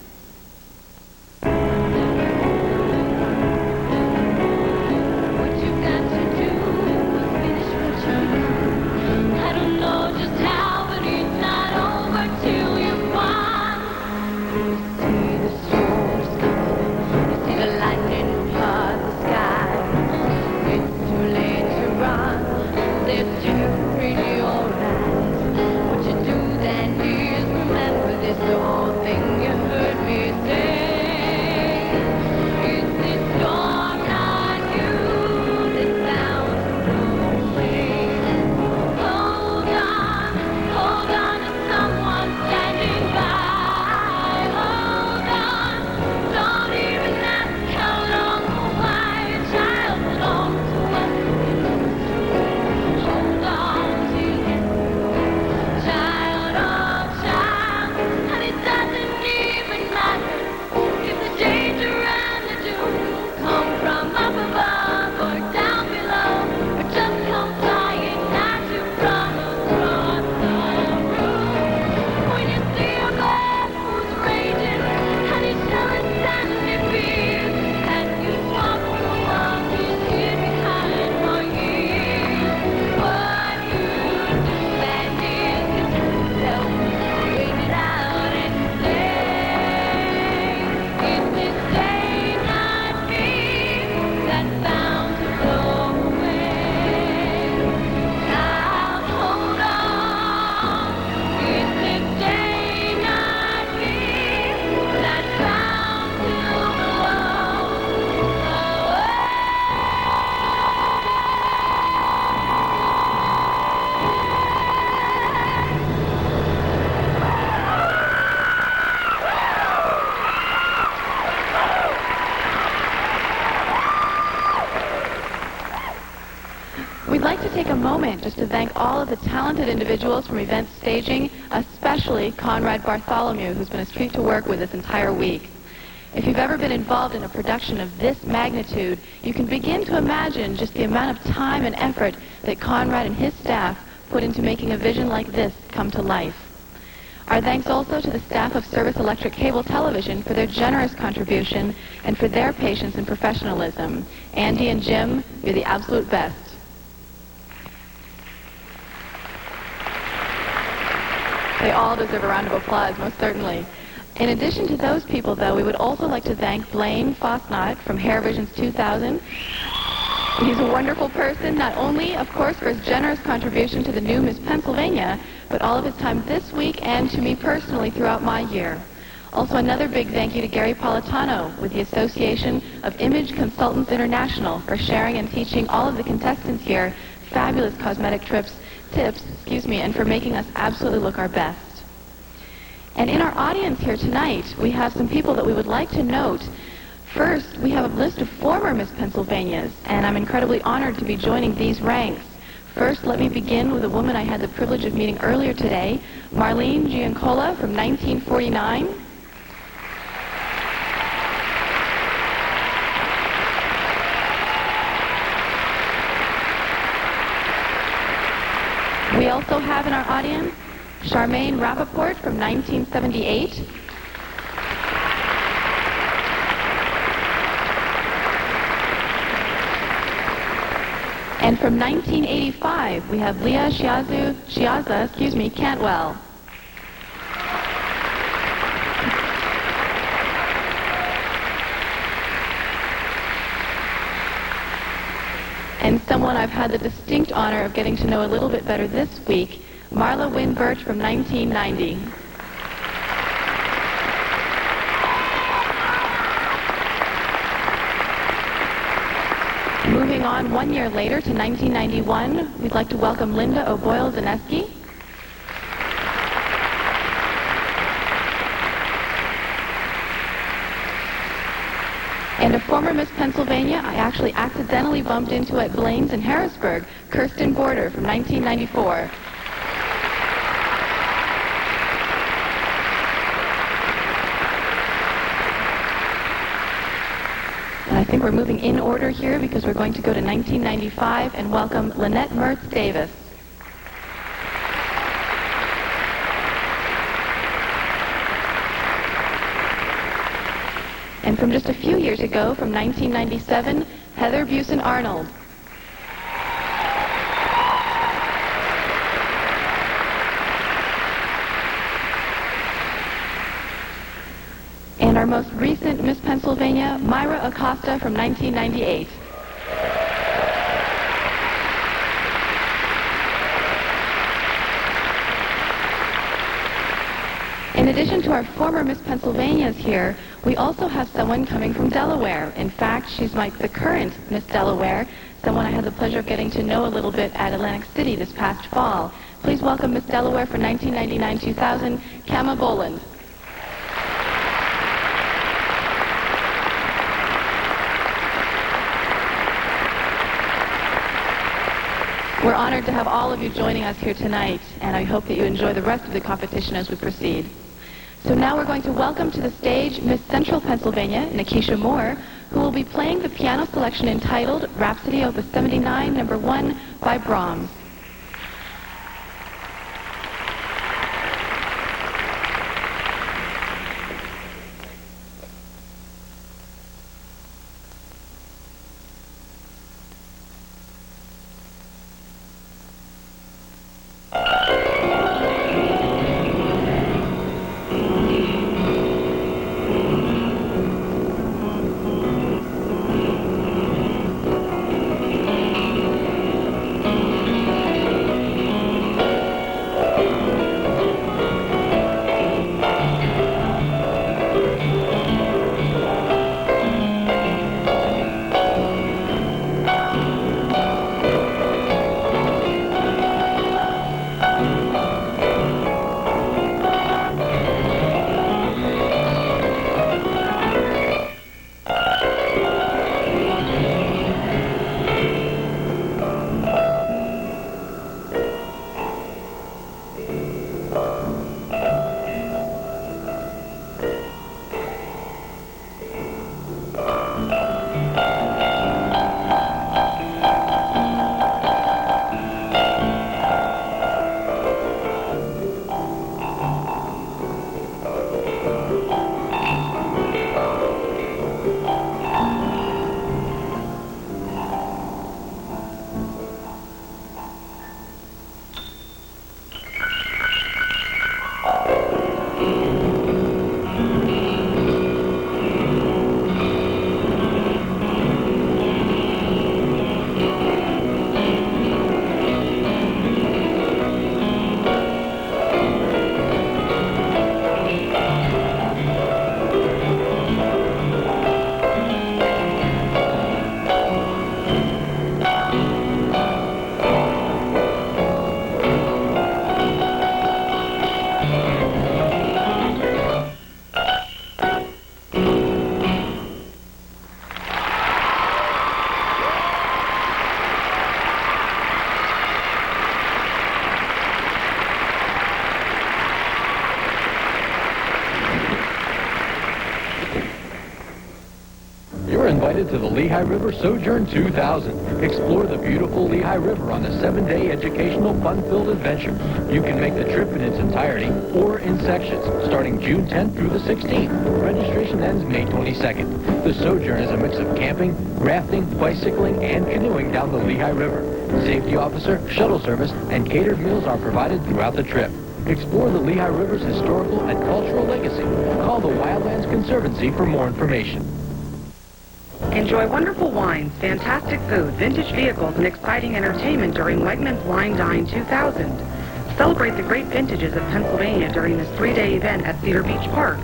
We'd like to take a moment just to thank all of the talented individuals from event staging, especially Conrad Bartholomew, who's been a treat to work with this entire week. If you've ever been involved in a production of this magnitude, you can begin to imagine just the amount of time and effort that Conrad and his staff put into making a vision like this come to life. Our thanks also to the staff of Service Electric Cable Television for their generous contribution and for their patience and professionalism. Andy and Jim, you're the absolute best. They all deserve a round of applause, most certainly. In addition to those people, though, we would also like to thank Blaine Fosnot from Hair Visions 2000. He's a wonderful person, not only, of course, for his generous contribution to the new Miss Pennsylvania, but all of his time this week and to me personally throughout my year. Also, another big thank you to Gary Politano with the Association of Image Consultants International for sharing and teaching all of the contestants here fabulous cosmetic tips, and for making us absolutely look our best. And in our audience here tonight, we have some people that we would like to note. First, we have a list of former Miss Pennsylvanias, and I'm incredibly honored to be joining these ranks. First, let me begin with a woman I had the privilege of meeting earlier today, Marlene Giancola from 1949. We also have in our audience Charmaine Rappaport from 1978. And from 1985, we have Leah Shiaza, Cantwell. And someone I've had the distinct honor of getting to know a little bit better this week, Marla Wynn Birch from 1990. Moving on 1 year later to 1991, we'd like to welcome Linda O'Boyle-Zaneski. And a former Miss Pennsylvania I actually accidentally bumped into at Blaine's in Harrisburg, Kirsten Border from 1994. And I think we're moving in order here because we're going to go to 1995 and welcome Lynette Mertz Davis. And from just a few years ago, from 1997, Heather Busen Arnold. And our most recent Miss Pennsylvania, Myra Acosta from 1998. In addition to our former Miss Pennsylvanias here, we also have someone coming from Delaware. In fact, she's the current Miss Delaware, someone I had the pleasure of getting to know a little bit at Atlantic City this past fall. Please welcome Miss Delaware for 1999-2000, Kama Boland. We're honored to have all of you joining us here tonight, and I hope that you enjoy the rest of the competition as we proceed. So now we're going to welcome to the stage Miss Central Pennsylvania, Nikisha Moore, who will be playing the piano selection entitled Rhapsody Opus 79, No. 1 by Brahms. invited to the Lehigh River Sojourn 2000. Explore the beautiful Lehigh River on a 7-day educational, fun-filled adventure. You can make the trip in its entirety or in sections, starting June 10th through the 16th. Registration ends May 22nd. The Sojourn is a mix of camping, rafting, bicycling, and canoeing down the Lehigh River. Safety officer, shuttle service, and catered meals are provided throughout the trip. Explore the Lehigh River's historical and cultural legacy. Call the Wildlands Conservancy for more information. Enjoy wonderful wines, fantastic food, vintage vehicles, and exciting entertainment during Wegmans Wine Dine 2000. Celebrate the great vintages of Pennsylvania during this 3-day event at Cedar Beach Park.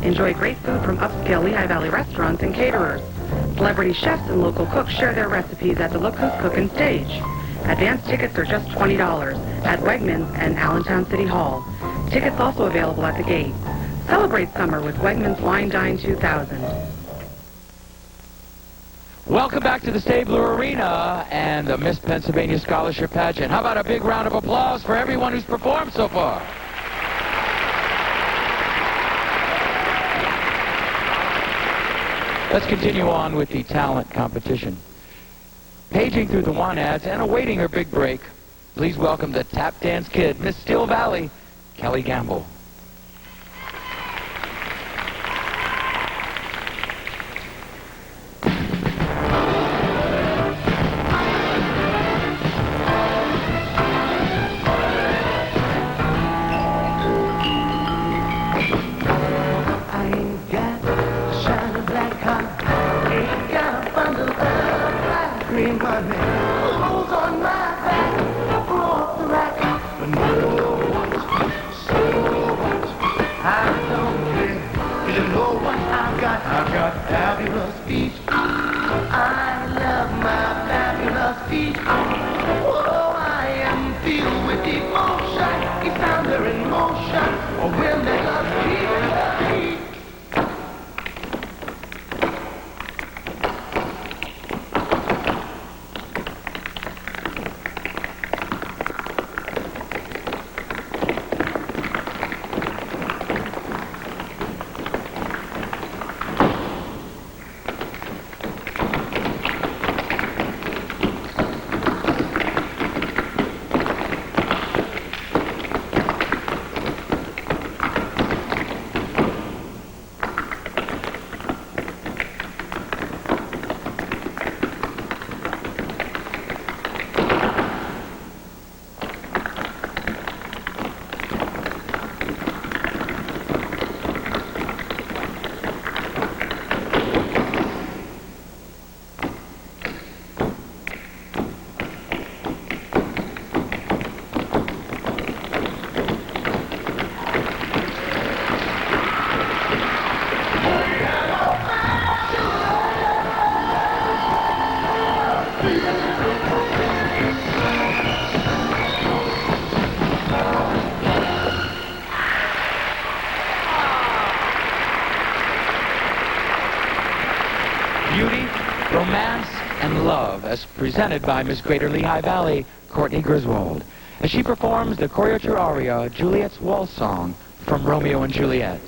Enjoy great food from upscale Lehigh Valley restaurants and caterers. Celebrity chefs and local cooks share their recipes at the Look Who's Cookin' stage. Advance tickets are just $20 at Wegmans and Allentown City Hall. Tickets also available at the gate. Celebrate summer with Wegmans Wine Dine 2000. Welcome back to the Stabler Arena and the Miss Pennsylvania Scholarship Pageant. How about a big round of applause for everyone who's performed so far? Let's continue on with the talent competition. Paging through the want ads and awaiting her big break, please welcome the tap dance kid, Miss Still Valley, Kelly Gamble. I've got fabulous feet. I love my fabulous feet. Oh, I am filled with emotion. It's found her in motion. Or will they love me? Beauty, Romance, and Love, as presented by Miss Greater Lehigh Valley, Courtney Griswold, as she performs the choreographed aria, Juliet's Waltz Song, from Romeo and Juliet.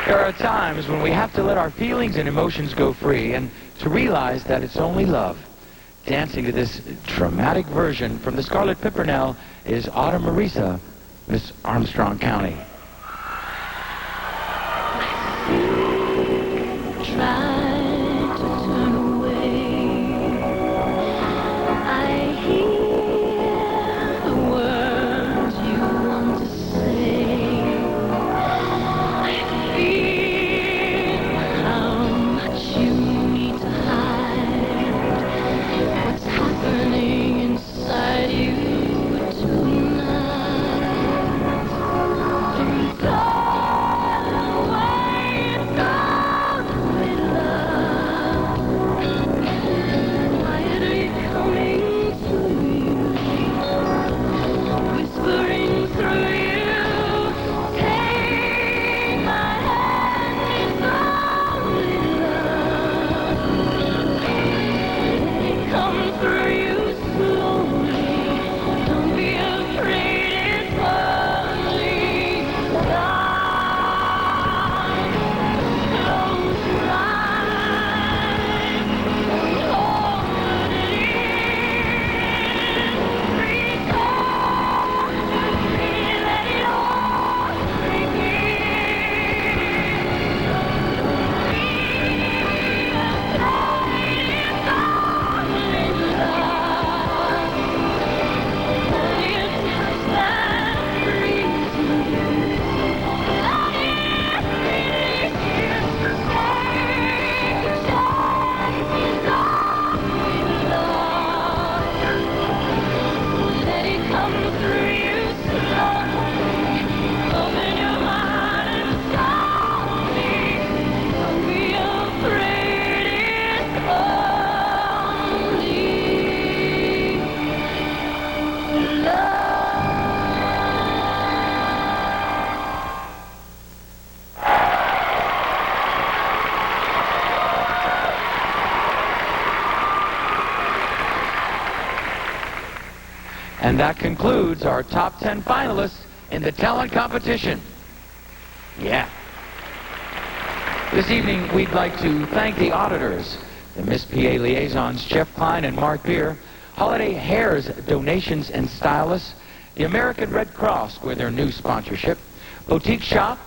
There are times when we have to let our feelings and emotions go free and to realize that it's only love. Dancing to this dramatic version from the Scarlet Pimpernel is Autumn Marisa, Miss Armstrong County. And that concludes our top 10 finalists in the talent competition. Yeah. This evening, we'd like to thank the auditors, the Miss PA liaisons, Jeff Klein and Mark Beer, Holiday Hairs Donations and Stylists, the American Red Cross with their new sponsorship, Boutique Shop,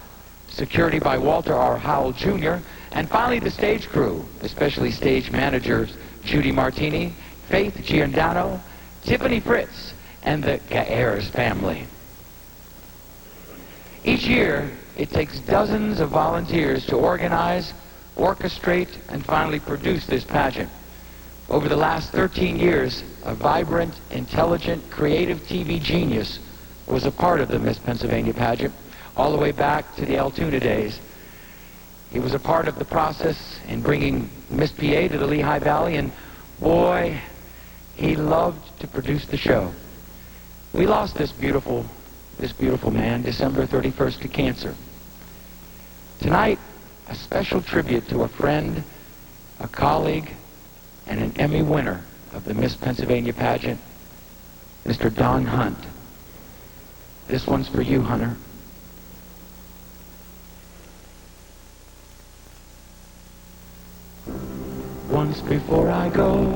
security by Walter R. Howell Jr., and finally the stage crew, especially stage managers Judy Martini, Faith Giordano, Tiffany Fritz, and the Gaers family. Each year, it takes dozens of volunteers to organize, orchestrate, and finally produce this pageant. Over the last 13 years, a vibrant, intelligent, creative TV genius was a part of the Miss Pennsylvania pageant, all the way back to the Altoona days. He was a part of the process in bringing Miss PA to the Lehigh Valley, and boy, he loved to produce the show. We lost this beautiful man December 31st to cancer. Tonight, a special tribute to a friend, a colleague, and an Emmy winner of the Miss Pennsylvania pageant, Mr. Don Hunt. This one's for you, Hunter. Once before I go,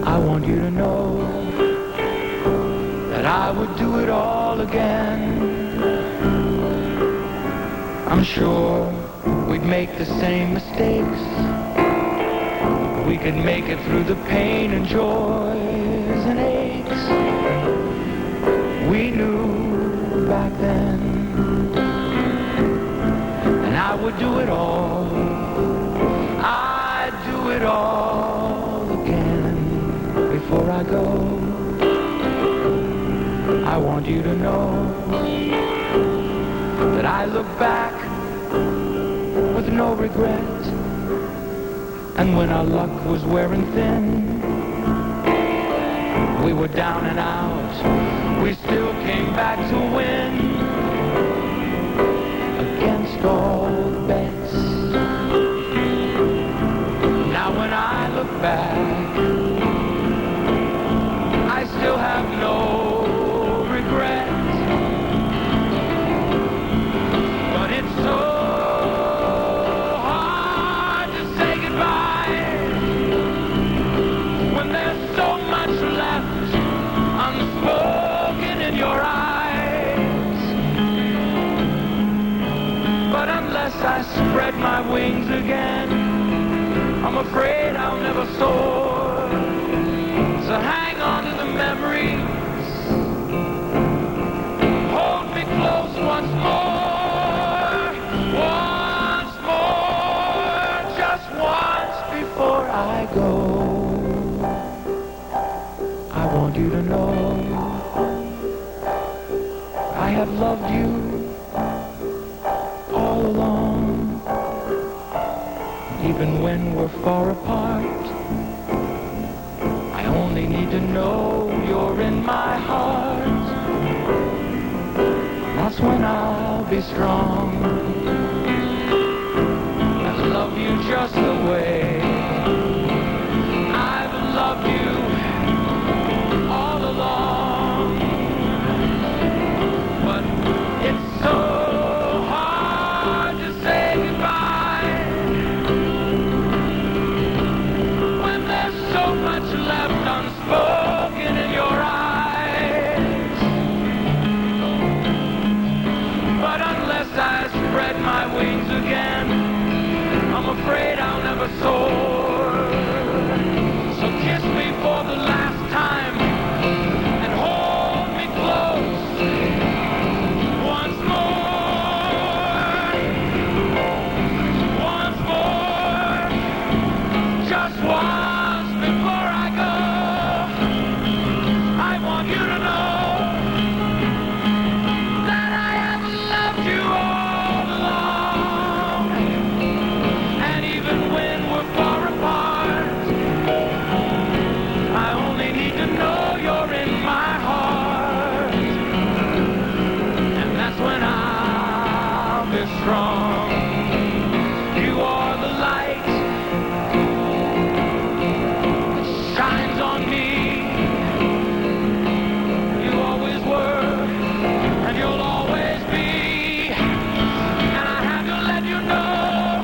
I want you to know that I would do it all again. I'm sure we'd make the same mistakes. We could make it through the pain and joys and aches we knew back then. And I would do it all. I'd do it all again before I go. I want you to know that I look back with no regret. And when our luck was wearing thin, we were down and out, we still came back to win against all bets. Now when I look back, I still have no regret. But it's so unless I spread my wings again, I'm afraid I'll never soar. So hang on to the memories, hold me close once more, just once before I go. I want you to know I have loved you all along, even when we're far apart. I only need to know you're in my heart. That's when I'll be strong. I love you just the way I've loved you all along. But it's so hard to say goodbye when there's so much left unspoken in your eyes. But unless I spread my wings again, I'm afraid I'll never soar. So kiss me for the last time and hold me close once more, just once before I go. I want you to know that I have loved you all along. And even when we're far apart, I only need to know you're in my heart. And that's when I'll be strong. You are the light that shines on me. You always were, and you'll always be. And I have to let you know,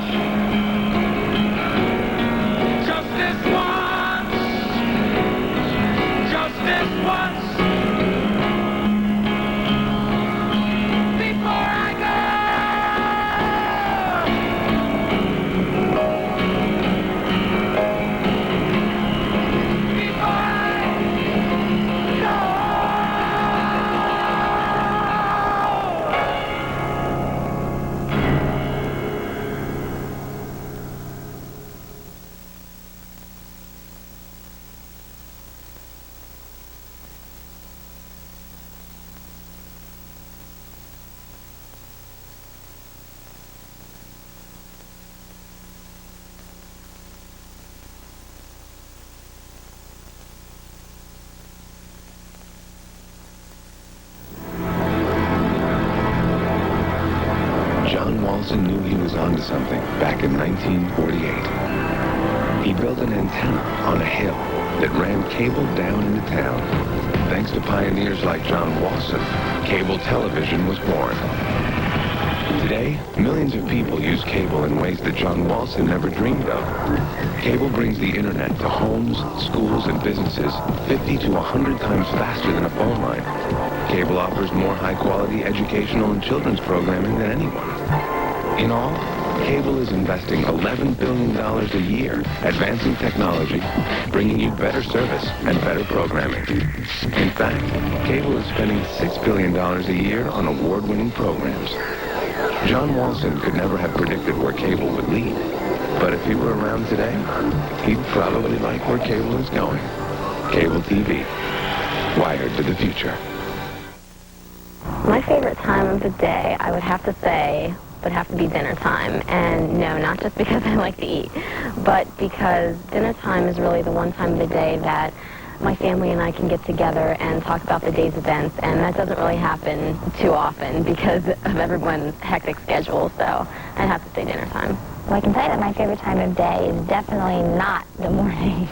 just this once, before I go. Before I go. John Walson knew he was onto something back in 1948. He built an antenna on a hill that ran cable down into town. Thanks to pioneers like John Walson, cable television was born. Today, millions of people use cable in ways that John Walson never dreamed of. Cable brings the internet to homes, schools, and businesses 50 to 100 times faster than a phone line. Cable offers more high-quality educational and children's programming than anyone. In all, cable is investing $11 billion a year, advancing technology, bringing you better service and better programming. In fact, cable is spending $6 billion a year on award-winning programs. John Walson could never have predicted where cable would lead, but if he were around today, he'd probably like where cable is going. Cable TV, wired to the future. My favorite time of the day, I would have to say, would have to be dinner time. And no, not just because I like to eat, but because dinner time is really the one time of the day that my family and I can get together and talk about the day's events, and that doesn't really happen too often because of everyone's hectic schedule, so I'd have to say dinner time. Well, I can tell you that my favorite time of day is definitely not the morning.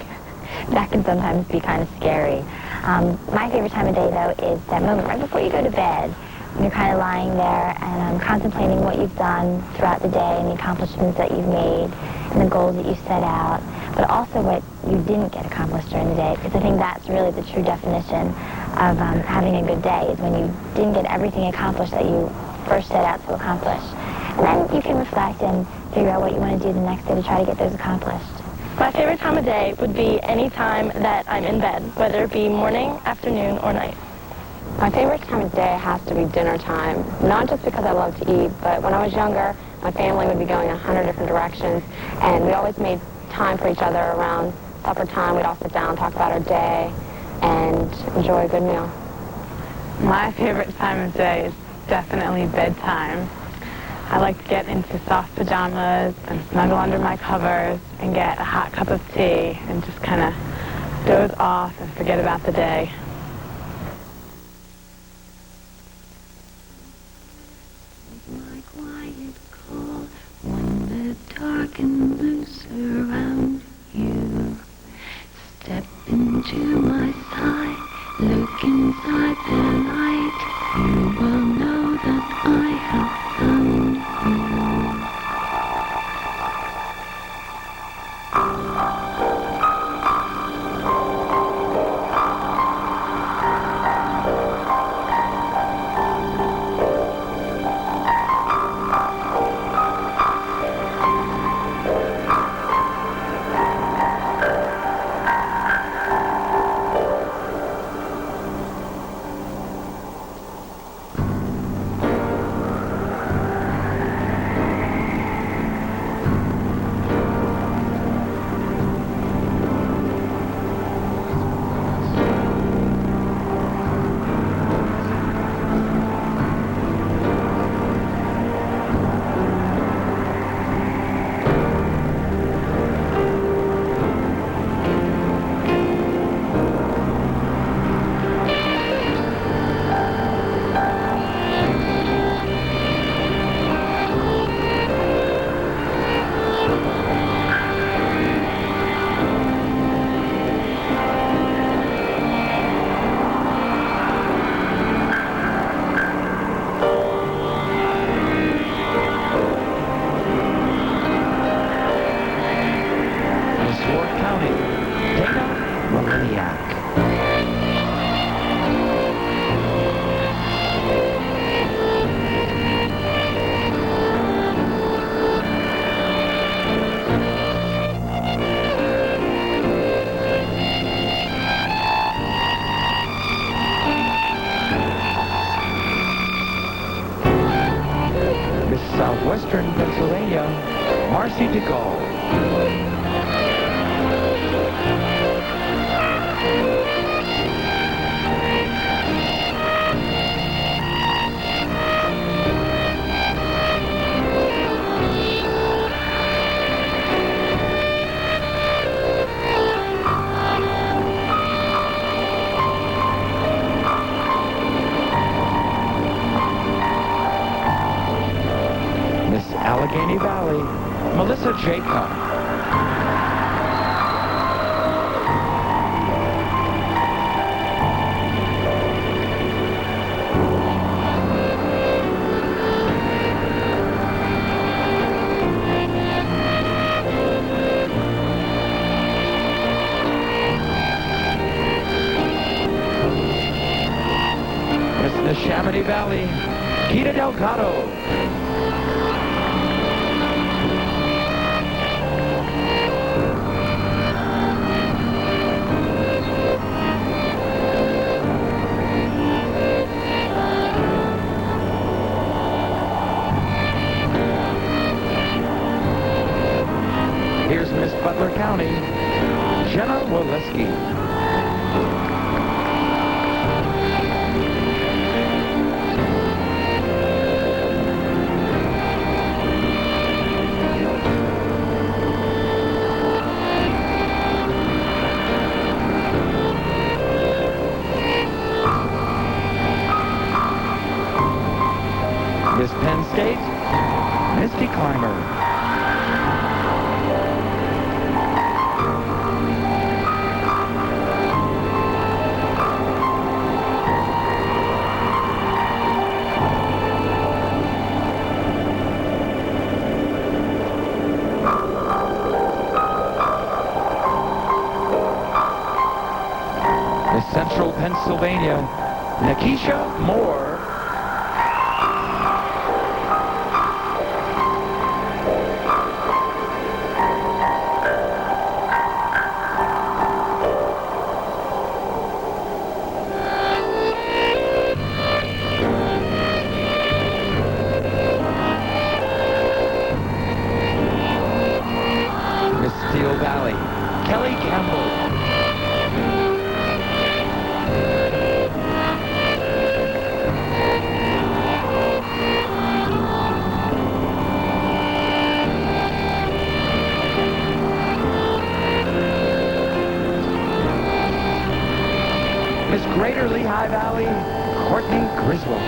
That can sometimes be kind of scary. My favorite time of day, though, is that moment right before you go to bed. When you're kind of lying there and contemplating what you've done throughout the day and the accomplishments that you've made and the goals that you set out, but also what you didn't get accomplished during the day, because I think that's really the true definition of having a good day, is when you didn't get everything accomplished that you first set out to accomplish. And then you can reflect and figure out what you want to do the next day to try to get those accomplished. My favorite time of day would be any time that I'm in bed, whether it be morning, afternoon, or night. My favorite time of day has to be dinner time, not just because I love to eat, but when I was younger, my family would be going in 100 different directions, and we always made time for each other around supper time. We'd all sit down, talk about our day, and enjoy a good meal. My favorite time of day is definitely bedtime. I like to get into soft pajamas and snuggle under my covers and get a hot cup of tea and just kind of doze off and forget about the day. My quiet call when the dark and loose around you. Step into my side, look inside the light. You will know that I have found you. Southwestern Pennsylvania, Marcy DeGaulle. Allegheny Valley, Melissa Jacob. Miss Neshaminy Valley, Kita Delgado. Here's Miss Butler County, Jenna Woleski. Miss Penn State, Misty Climber. Central Pennsylvania, Nakisha Moore. Greater Lehigh Valley, Courtney Griswold.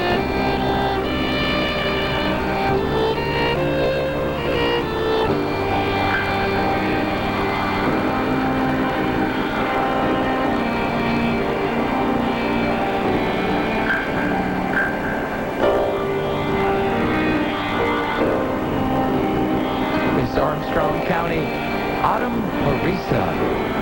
Miss Armstrong County, Autumn Marisa.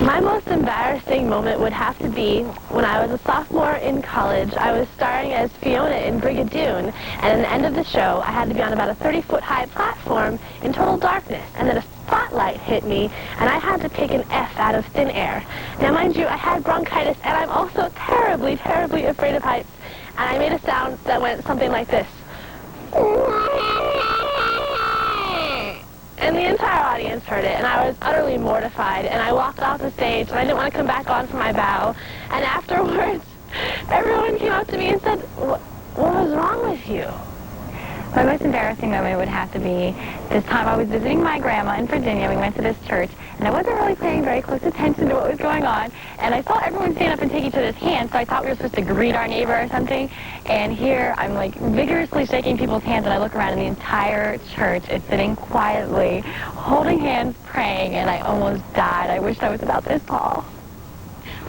My most embarrassing moment would have to be when I was a sophomore in college. I was starring as Fiona in Brigadoon, and at the end of the show, I had to be on about a 30-foot high platform in total darkness, and then a spotlight hit me, and I had to pick an F out of thin air. Now, mind you, I had bronchitis, and I'm also terribly, terribly afraid of heights, and I made a sound that went something like this. And the entire audience heard it, and I was utterly mortified, and I walked off the stage, and I didn't want to come back on for my bow. And afterwards, everyone came up to me and said, what was wrong with you? My most embarrassing moment would have to be this time I was visiting my grandma in Virginia. We went to this church, and I wasn't really paying very close attention to what was going on. And I saw everyone stand up and take each other's hands, so I thought we were supposed to greet our neighbor or something. And here, I'm like vigorously shaking people's hands, and I look around, and the entire church is sitting quietly, holding hands, praying, and I almost died. I wished I was about this tall.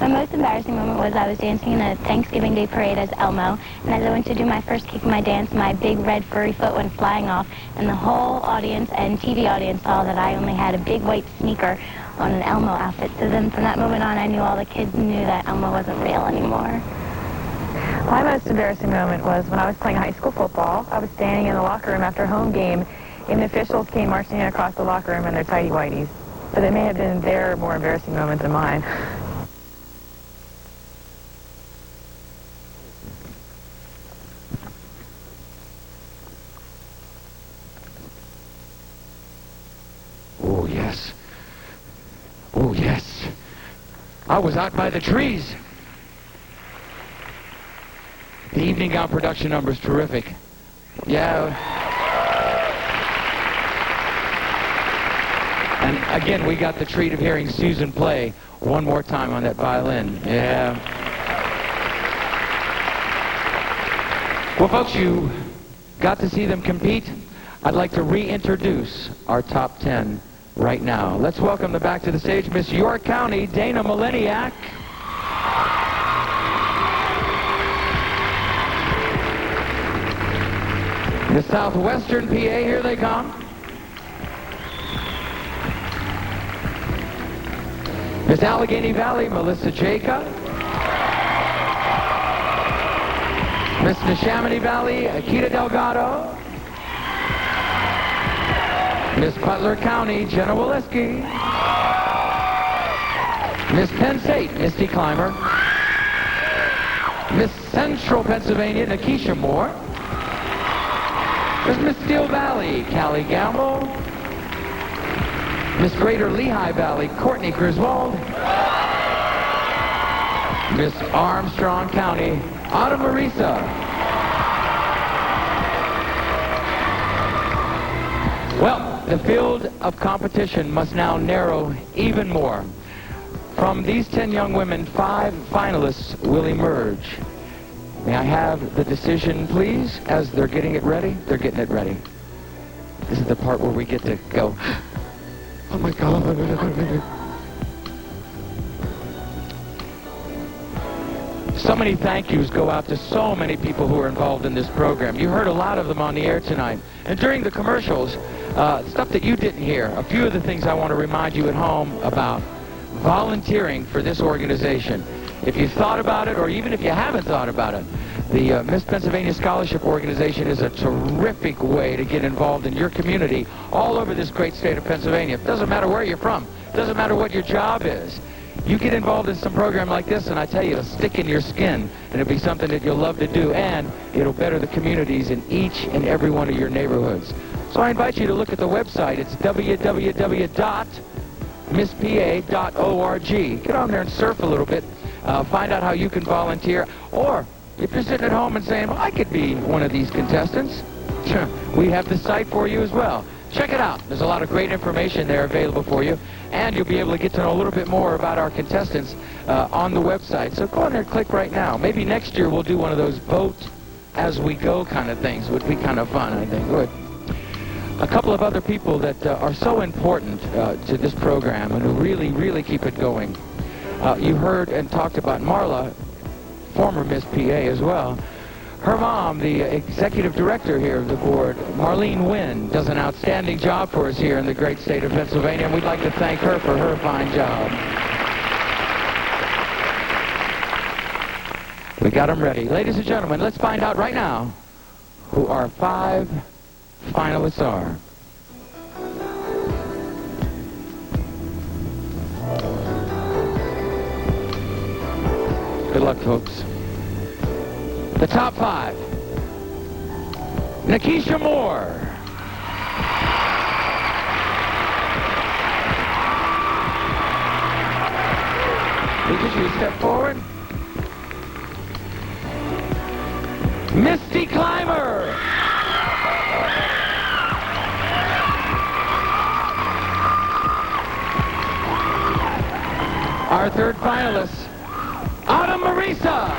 My most embarrassing moment was I was dancing in a Thanksgiving Day parade as Elmo, and as I went to do my first kick of my dance, my big red furry foot went flying off, and the whole audience and TV audience saw that I only had a big white sneaker on an Elmo outfit. So then from that moment on, I knew all the kids knew that Elmo wasn't real anymore. My most embarrassing moment was when I was playing high school football. I was standing in the locker room after a home game, and the officials came marching in across the locker room in their tighty-whities. but it may have been their more embarrassing moment than mine. Oh, yes. Oh, yes. I was out by the trees. The evening gown production number is terrific. Yeah. And again, we got the treat of hearing Susan play one more time on that violin. Yeah. Well, folks, you got to see them compete. I'd like to reintroduce our top 10 right now. Let's welcome them back to the stage, Miss York County, Dana Mileniak. Miss Southwestern PA, here they come. Miss Allegheny Valley, Melissa Jacob. Miss Neshaminy Valley, Akita Delgado. Miss Butler County, Jenna Waleski. Miss Penn State, Misty Clymer. Miss Central Pennsylvania, Nakisha Moore. There's Miss Steel Valley, Callie Gamble. Miss Greater Lehigh Valley, Courtney Griswold. Miss Armstrong County, Autumn Marisa. Well, the field of competition must now narrow even more. From these 10 young women, 5 finalists will emerge. May I have the decision, please, as they're getting it ready? They're getting it ready. This is the part where we get to go, oh my God. So many thank yous go out to so many people who are involved in this program. You heard a lot of them on the air tonight. And during the commercials, stuff that you didn't hear, a few of the things I want to remind you at home about. Volunteering for this organization. If you thought about it, or even if you haven't thought about it, the Miss Pennsylvania Scholarship Organization is a terrific way to get involved in your community all over this great state of Pennsylvania. It doesn't matter where you're from. It doesn't matter what your job is. You get involved in some program like this, and I tell you, it'll stick in your skin, and it'll be something that you'll love to do, and it'll better the communities in each and every one of your neighborhoods. So I invite you to look at the website. It's www.misspa.org. Get on there and surf a little bit. Find out how you can volunteer. Or if you're sitting at home and saying, well, I could be one of these contestants, we have the site for you as well. Check it out. There's a lot of great information there available for you. And you'll be able to get to know a little bit more about our contestants on the website. So go on there and click right now. Maybe next year we'll do one of those vote as we go kind of things. Would be kind of fun, I think. Good. A couple of other people that are so important to this program and who really, really keep it going. You heard and talked about Marla, former Miss PA as well. Her mom, the executive director here of the board, Marlene Wynn, does an outstanding job for us here in the great state of Pennsylvania, and we'd like to thank her for her fine job. We got them ready. Ladies and gentlemen, let's find out right now who our 5 finalists are. Good luck, folks. The top 5. Nakisha Moore. Could you step forward? Misty Clymer. Our third finalist, Autumn Marisa.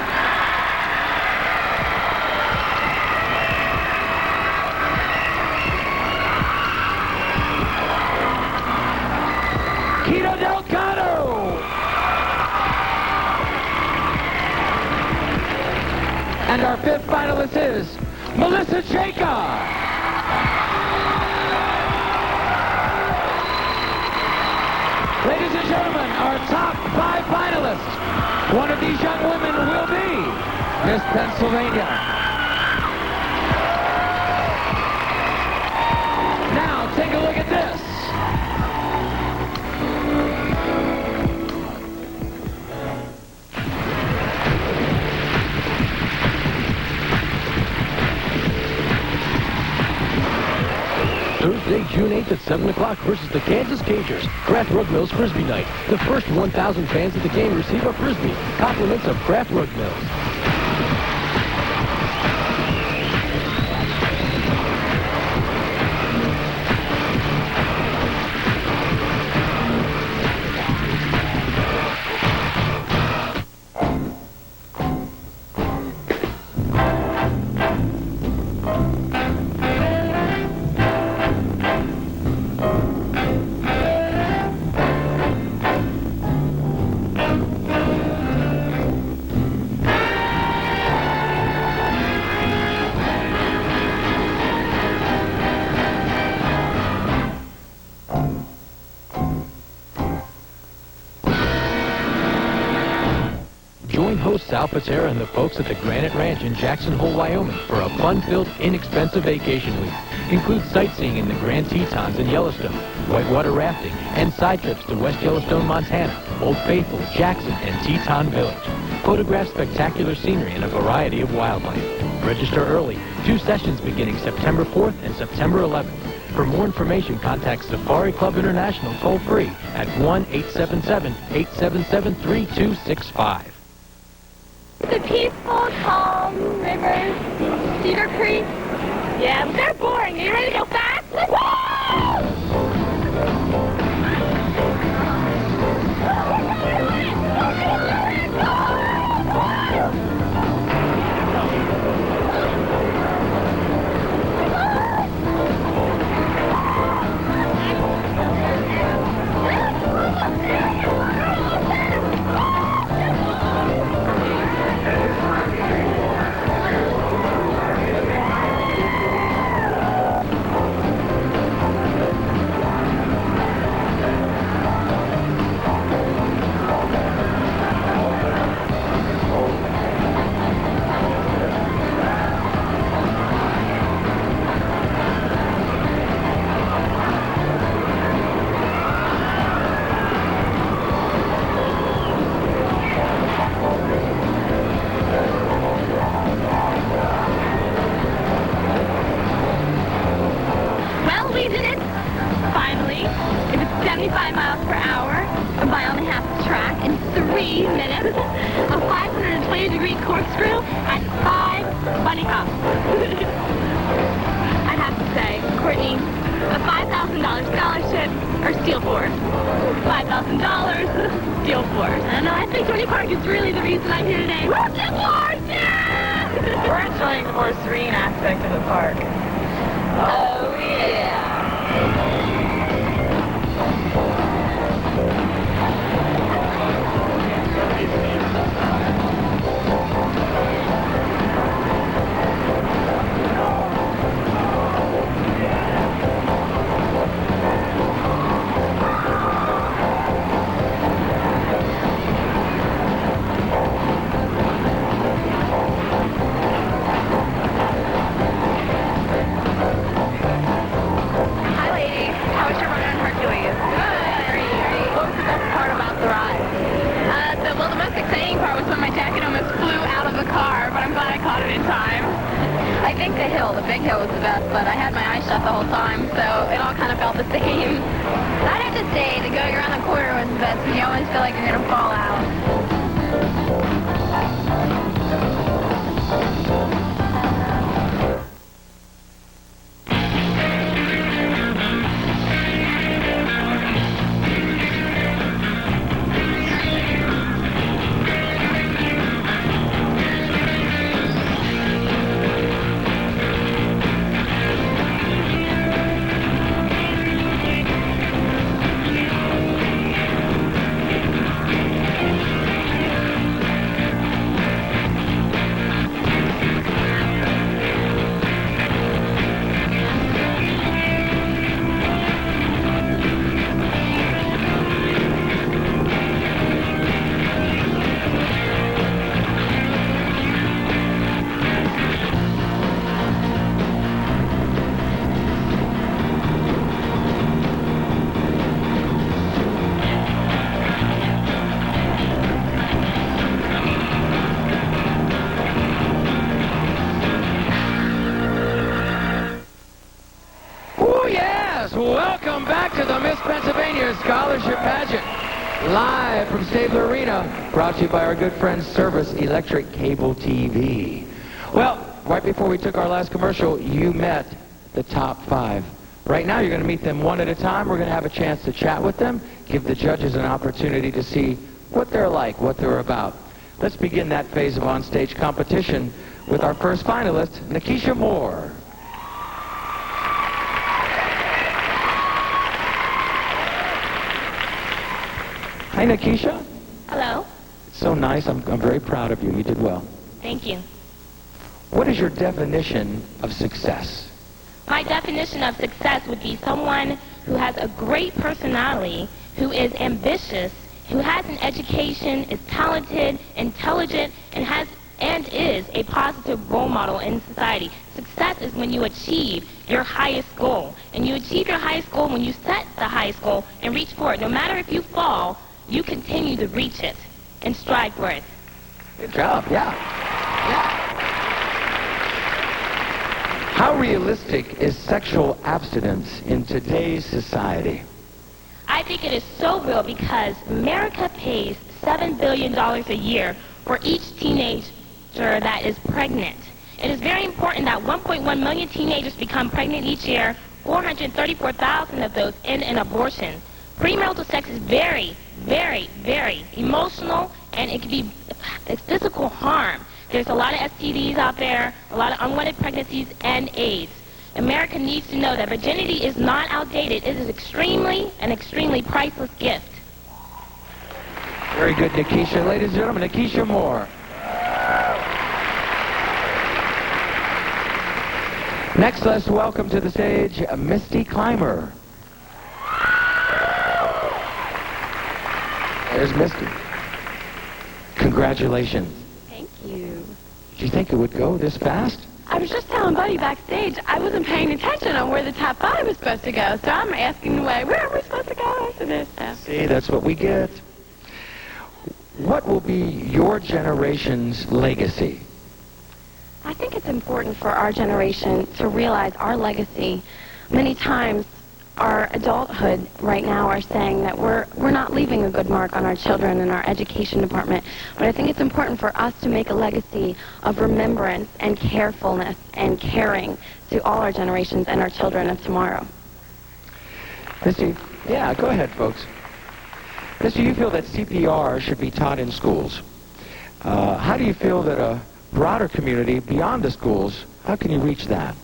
Keto Delgado. And our 5th finalist is Melissa Jacob. Ladies and gentlemen, our top 5 finalists. One of these young women will be Miss Pennsylvania. Now, take a look at this. Thursday, June 8th at 7 o'clock versus the Kansas Cagers. Kraft Rug Mills Frisbee Night. The first 1,000 fans at the game receive a Frisbee. Compliments of Kraft Rug Mills. Join host Sal Patera and the folks at the Granite Ranch in Jackson Hole, Wyoming for a fun-filled, inexpensive vacation week. Includes sightseeing in the Grand Tetons in Yellowstone, whitewater rafting, and side trips to West Yellowstone, Montana, Old Faithful, Jackson, and Teton Village. Photograph spectacular scenery and a variety of wildlife. Register early. 2 sessions beginning September 4th and September 11th. For more information, contact Safari Club International toll-free at 1-877-877-3265. The peaceful, calm rivers, Cedar Creek. Yeah, but they're boring. Are you ready to go fast? Let's go! Well, we did it. Finally. It was 75 miles per hour, a mile and a half of track in 3 minutes, a 520-degree corkscrew, and 5 bunny hops. I'd have to say, Courtney, a $5,000 scholarship or Steel Force? $5,000, Steel Force. I don't know, I think Tony Park is really the reason I'm here today. Woo, Steel Force! Yeah! We're enjoying the more serene aspect of the park. Oh, yeah. Hi, ladies. How was your run on Hercules? Good. What was the best part about the ride? Well, the most exciting part was when my jacket almost flew out of the car, but I'm glad I caught it in time. I think the big hill was the best, but I had my eyes shut the whole time, so it all kind of felt the same. I'd have to say the going around the corner was the best, and you always feel like you're going to fall out. Welcome back to the Miss Pennsylvania Scholarship Pageant. Live from Stabler Arena, brought to you by our good friends Service Electric Cable TV. Well, right before we took our last commercial, you met the top 5. Right now, you're going to meet them one at a time. We're going to have a chance to chat with them, give the judges an opportunity to see what they're like, what they're about. Let's begin that phase of on-stage competition with our first finalist, Nikisha Moore. Hi, Nikisha. Hello. It's so nice. I'm very proud of you. You did well. Thank you. What is your definition of success? My definition of success would be someone who has a great personality, who is ambitious, who has an education, is talented, intelligent, and is a positive role model in society. Success is when you achieve your highest goal. And you achieve your highest goal when you set the highest goal and reach for it. No matter if you fall, you continue to reach it and strive for it. Good job, yeah. How realistic is sexual abstinence in today's society? I think it is so real because America pays $7 billion a year for each teenager that is pregnant. It is very important that 1.1 million teenagers become pregnant each year, 434,000 of those end in abortion. Premarital sex is very, very, very emotional, and it can be physical harm. There's a lot of STDs out there, a lot of unwanted pregnancies, and AIDS. America needs to know that virginity is not outdated. It is an extremely priceless gift. Very good, Nikisha. Ladies and gentlemen, Nikisha Moore. Next, let's welcome to the stage Misty Clymer. There's Misty. Congratulations. Thank you. Did you think it would go this fast? I was just telling Buddy backstage I wasn't paying attention on where the top 5 was supposed to go, so I'm asking away, where are we supposed to go after this? See, that's what we get. What will be your generation's legacy? I think it's important for our generation to realize our legacy. Many times, our adulthood right now are saying that we're not leaving a good mark on our children in our education department. But I think it's important for us to make a legacy of remembrance and carefulness and caring to all our generations and our children of tomorrow. Misty, yeah, go ahead, folks. Misty, you feel that CPR should be taught in schools. How do you feel that a broader community beyond the schools, how can you reach that?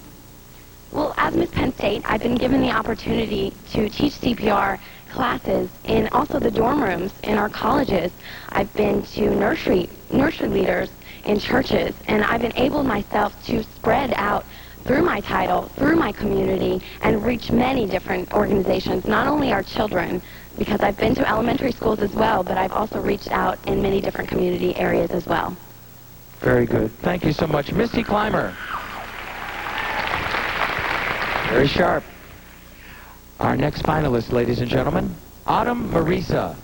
Well, as Miss Penn State, I've been given the opportunity to teach CPR classes in also the dorm rooms in our colleges. I've been to nursery leaders in churches, and I've enabled myself to spread out through my title, through my community, and reach many different organizations, not only our children, because I've been to elementary schools as well, but I've also reached out in many different community areas as well. Very good. Thank you so much. Misty Clymer. Very sharp. Our next finalist, ladies and gentlemen, Autumn Marisa.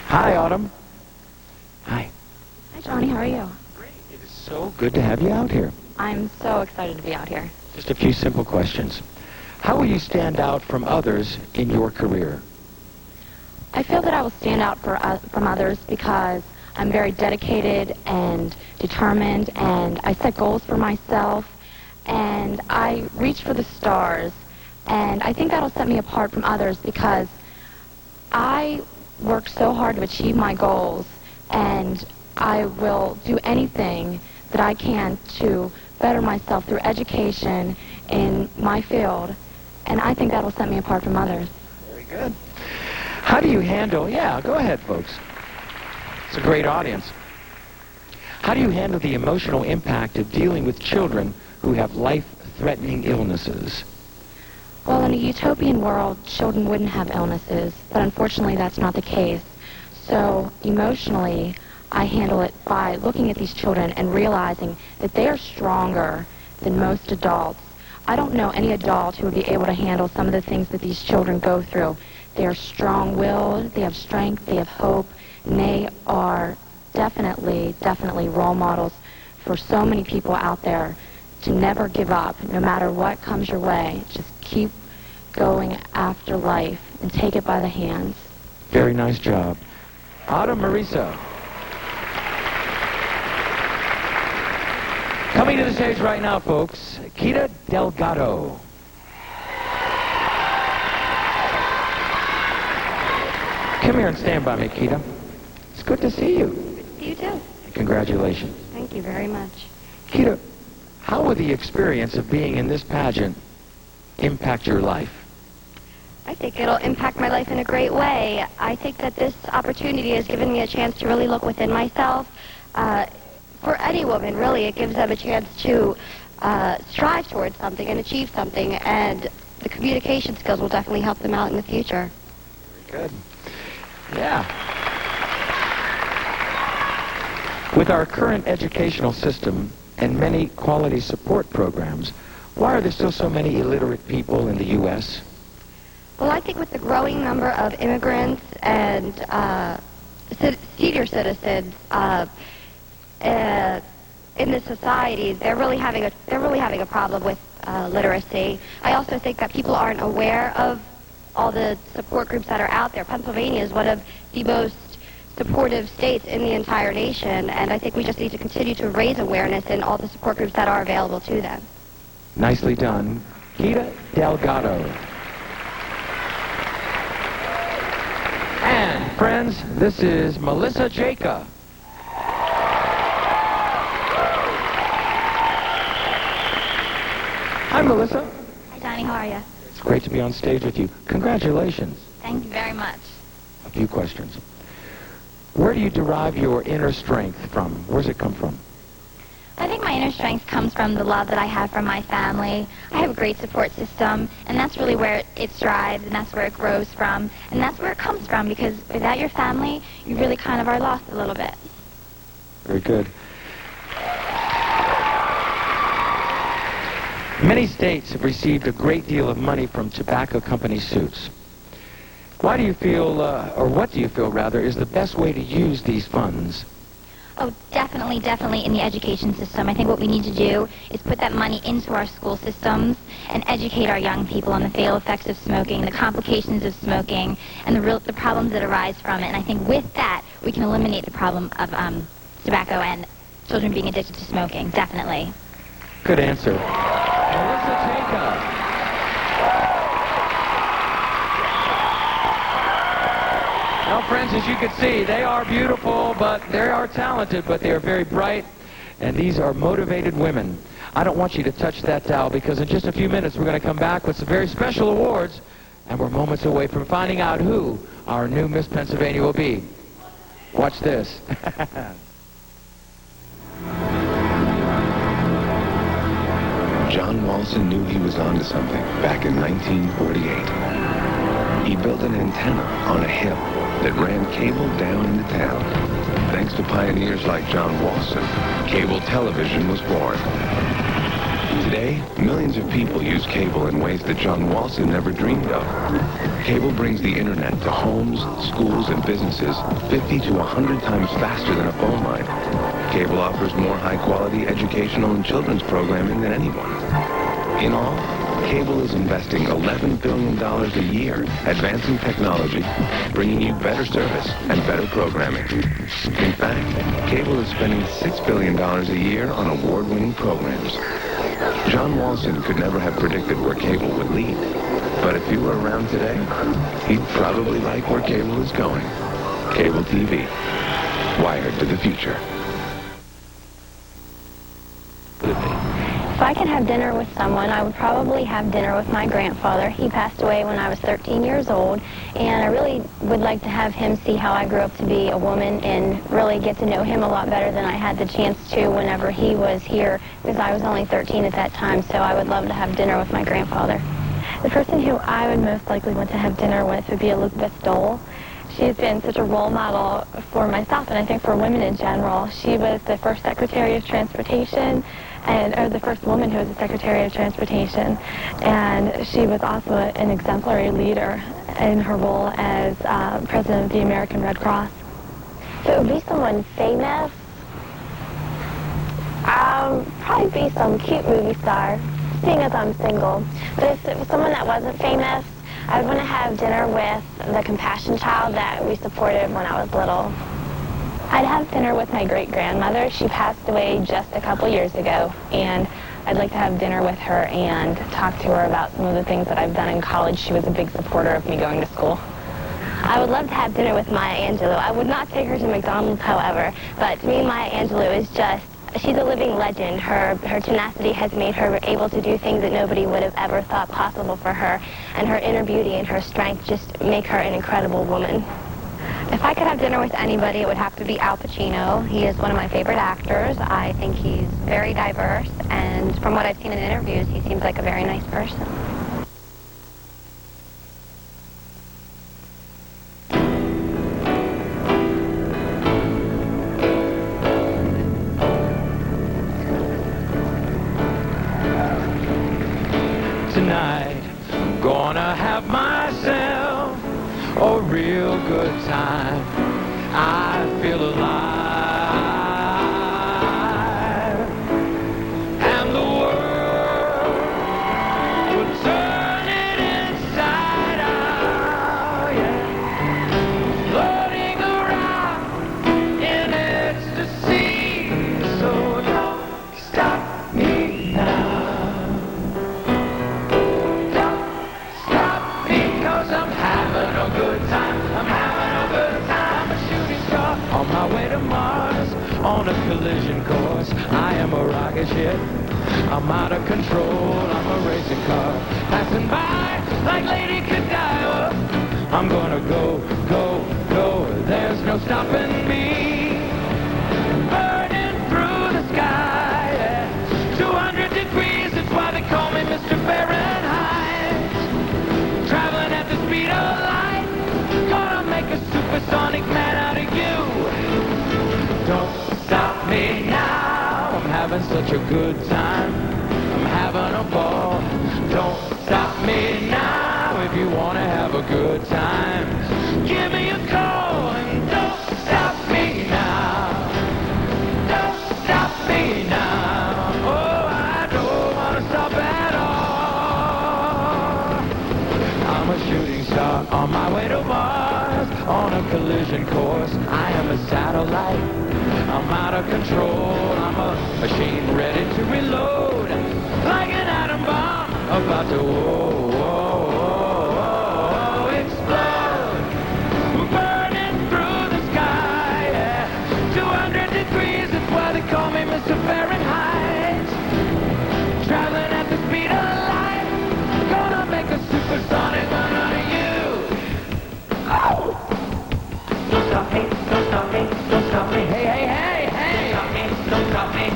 Hi, Autumn. Hi. Hi, Johnny. How are you? Great. It is so good to have you out here. I'm so excited to be out here. Just a few simple questions. How will you stand out from others in your career? I feel that I will stand out from others because I'm very dedicated and determined, and I set goals for myself, and I reach for the stars. And I think that'll set me apart from others because I work so hard to achieve my goals, and I will do anything that I can to better myself through education in my field, and I think that'll set me apart from others. Very good. How do you handle, yeah, go ahead, folks. It's a great audience. How do you handle the emotional impact of dealing with children who have life-threatening illnesses? Well, in a utopian world, children wouldn't have illnesses, but unfortunately that's not the case. So emotionally, I handle it by looking at these children and realizing that they are stronger than most adults. I don't know any adult who would be able to handle some of the things that these children go through. They are strong-willed, they have strength, they have hope, and they are definitely role models for so many people out there to never give up, no matter what comes your way. Just keep going after life and take it by the hands. Very nice job. Ada Marisa. Coming to the stage right now, folks, Kita Delgado. Come here and stand by me, Kita. It's good to see you. Good to see you too. Congratulations. Thank you very much. Kita, how will the experience of being in this pageant impact your life? I think it'll impact my life in a great way. I think that this opportunity has given me a chance to really look within myself. For any woman, really, it gives them a chance to strive towards something and achieve something, and the communication skills will definitely help them out in the future. Very good. Yeah. With our current educational system and many quality support programs, why are there still so many illiterate people in the U.S.? Well, I think with the growing number of immigrants and senior citizens in the society, they're really having a problem with literacy. I also think that people aren't aware of all the support groups that are out there. Pennsylvania is one of the most supportive states in the entire nation, and I think we just need to continue to raise awareness in all the support groups that are available to them. Nicely done. Kita Delgado. And, friends, this is Melissa Jacob. Hi, Melissa. Hi, Johnny. How are you? It's great to be on stage with you. Congratulations. Thank you very much. A few questions. Where do you derive your inner strength from? Where does it come from? I think my inner strength comes from the love that I have from my family. I have a great support system, and that's really where it strives, and that's where it grows from, and that's where it comes from, because without your family, you really kind of are lost a little bit. Very good. Many states have received a great deal of money from tobacco company suits. Why do you feel, or what do you feel rather, is the best way to use these funds? Oh, definitely in the education system. I think what we need to do is put that money into our school systems and educate our young people on the fatal effects of smoking, the complications of smoking, and the problems that arise from it. And I think with that, we can eliminate the problem of tobacco and children being addicted to smoking, definitely. Good answer. Melissa Jacob. Well, friends, as you can see, they are beautiful, but they are talented, but they are very bright, and these are motivated women. I don't want you to touch that dial, because in just a few minutes we're going to come back with some very special awards, and we're moments away from finding out who our new Miss Pennsylvania will be. Watch this. John Walson knew he was onto something back in 1948. He built an antenna on a hill that ran cable down into town. Thanks to pioneers like John Walson, cable television was born. Today, millions of people use cable in ways that John Walson never dreamed of. Cable brings the internet to homes, schools, and businesses 50 to 100 times faster than a phone line. Cable offers more high-quality educational and children's programming than anyone. In all, cable is investing $11 billion a year, advancing technology, bringing you better service and better programming. In fact, cable is spending $6 billion a year on award-winning programs. John Walson could never have predicted where cable would lead. But if he were around today, he'd probably like where cable is going. Cable TV. Wired to the future. If I could have dinner with someone, I would probably have dinner with my grandfather. He passed away when I was 13 years old, and I really would like to have him see how I grew up to be a woman and really get to know him a lot better than I had the chance to whenever he was here, because I was only 13 at that time, so I would love to have dinner with my grandfather. The person who I would most likely want to have dinner with would be Elizabeth Dole. She's been such a role model for myself, and I think for women in general. She was the first Secretary of Transportation, or the first woman who was a Secretary of Transportation, and she was also an exemplary leader in her role as President of the American Red Cross. So it would be someone famous. Probably be some cute movie star, seeing as I'm single. But if it was someone that wasn't famous, I'd want to have dinner with the Compassion Child that we supported when I was little. I'd have dinner with my great-grandmother. She passed away just a couple years ago, and I'd like to have dinner with her and talk to her about some of the things that I've done in college. She was a big supporter of me going to school. I would love to have dinner with Maya Angelou. I would not take her to McDonald's, however, but to me, Maya Angelou is just, she's a living legend. Her tenacity has made her able to do things that nobody would have ever thought possible for her, and her inner beauty and her strength just make her an incredible woman. If I could have dinner with anybody, it would have to be Al Pacino. He is one of my favorite actors. I think he's very diverse, and from what I've seen in interviews, he seems like a very nice person. Tonight, I'm gonna have myself a real good time. I feel alive, and the world will turn it inside out, yeah. Floating around in ecstasy, so don't stop me now. I'm having a good time, I'm having a good time, a shooting star on my way to Mars, on a collision course. I am a rocket ship, I'm out of control, I'm a racing car, passing by like Lady Godiva. I'm gonna go, go, go, there's no stopping me. Burning through the sky, yeah. 200 degrees, that's why they call me Mr. Fahrenheit. Traveling at the speed of light, gonna make a supersonic man out of you. Don't stop me now, I'm having such a good time, I'm having a ball. Don't stop me now, if you wanna have a good time, give me a call, and don't stop me now. Don't stop me now, oh, I don't wanna stop at all. I'm a shooting star on my way to Mars, on a collision course. I am a satellite, I'm out of control. I'm a machine ready to reload, like an atom bomb about to explode. Burning through the sky, yeah. 200 degrees, that's why they call me Mr. Fahrenheit. Traveling at the speed of light, gonna make a supersonic one out of you. Oh! Don't stop me, don't stop me, don't stop me. Hey, hey, hey, hey! Don't stop me, don't stop me.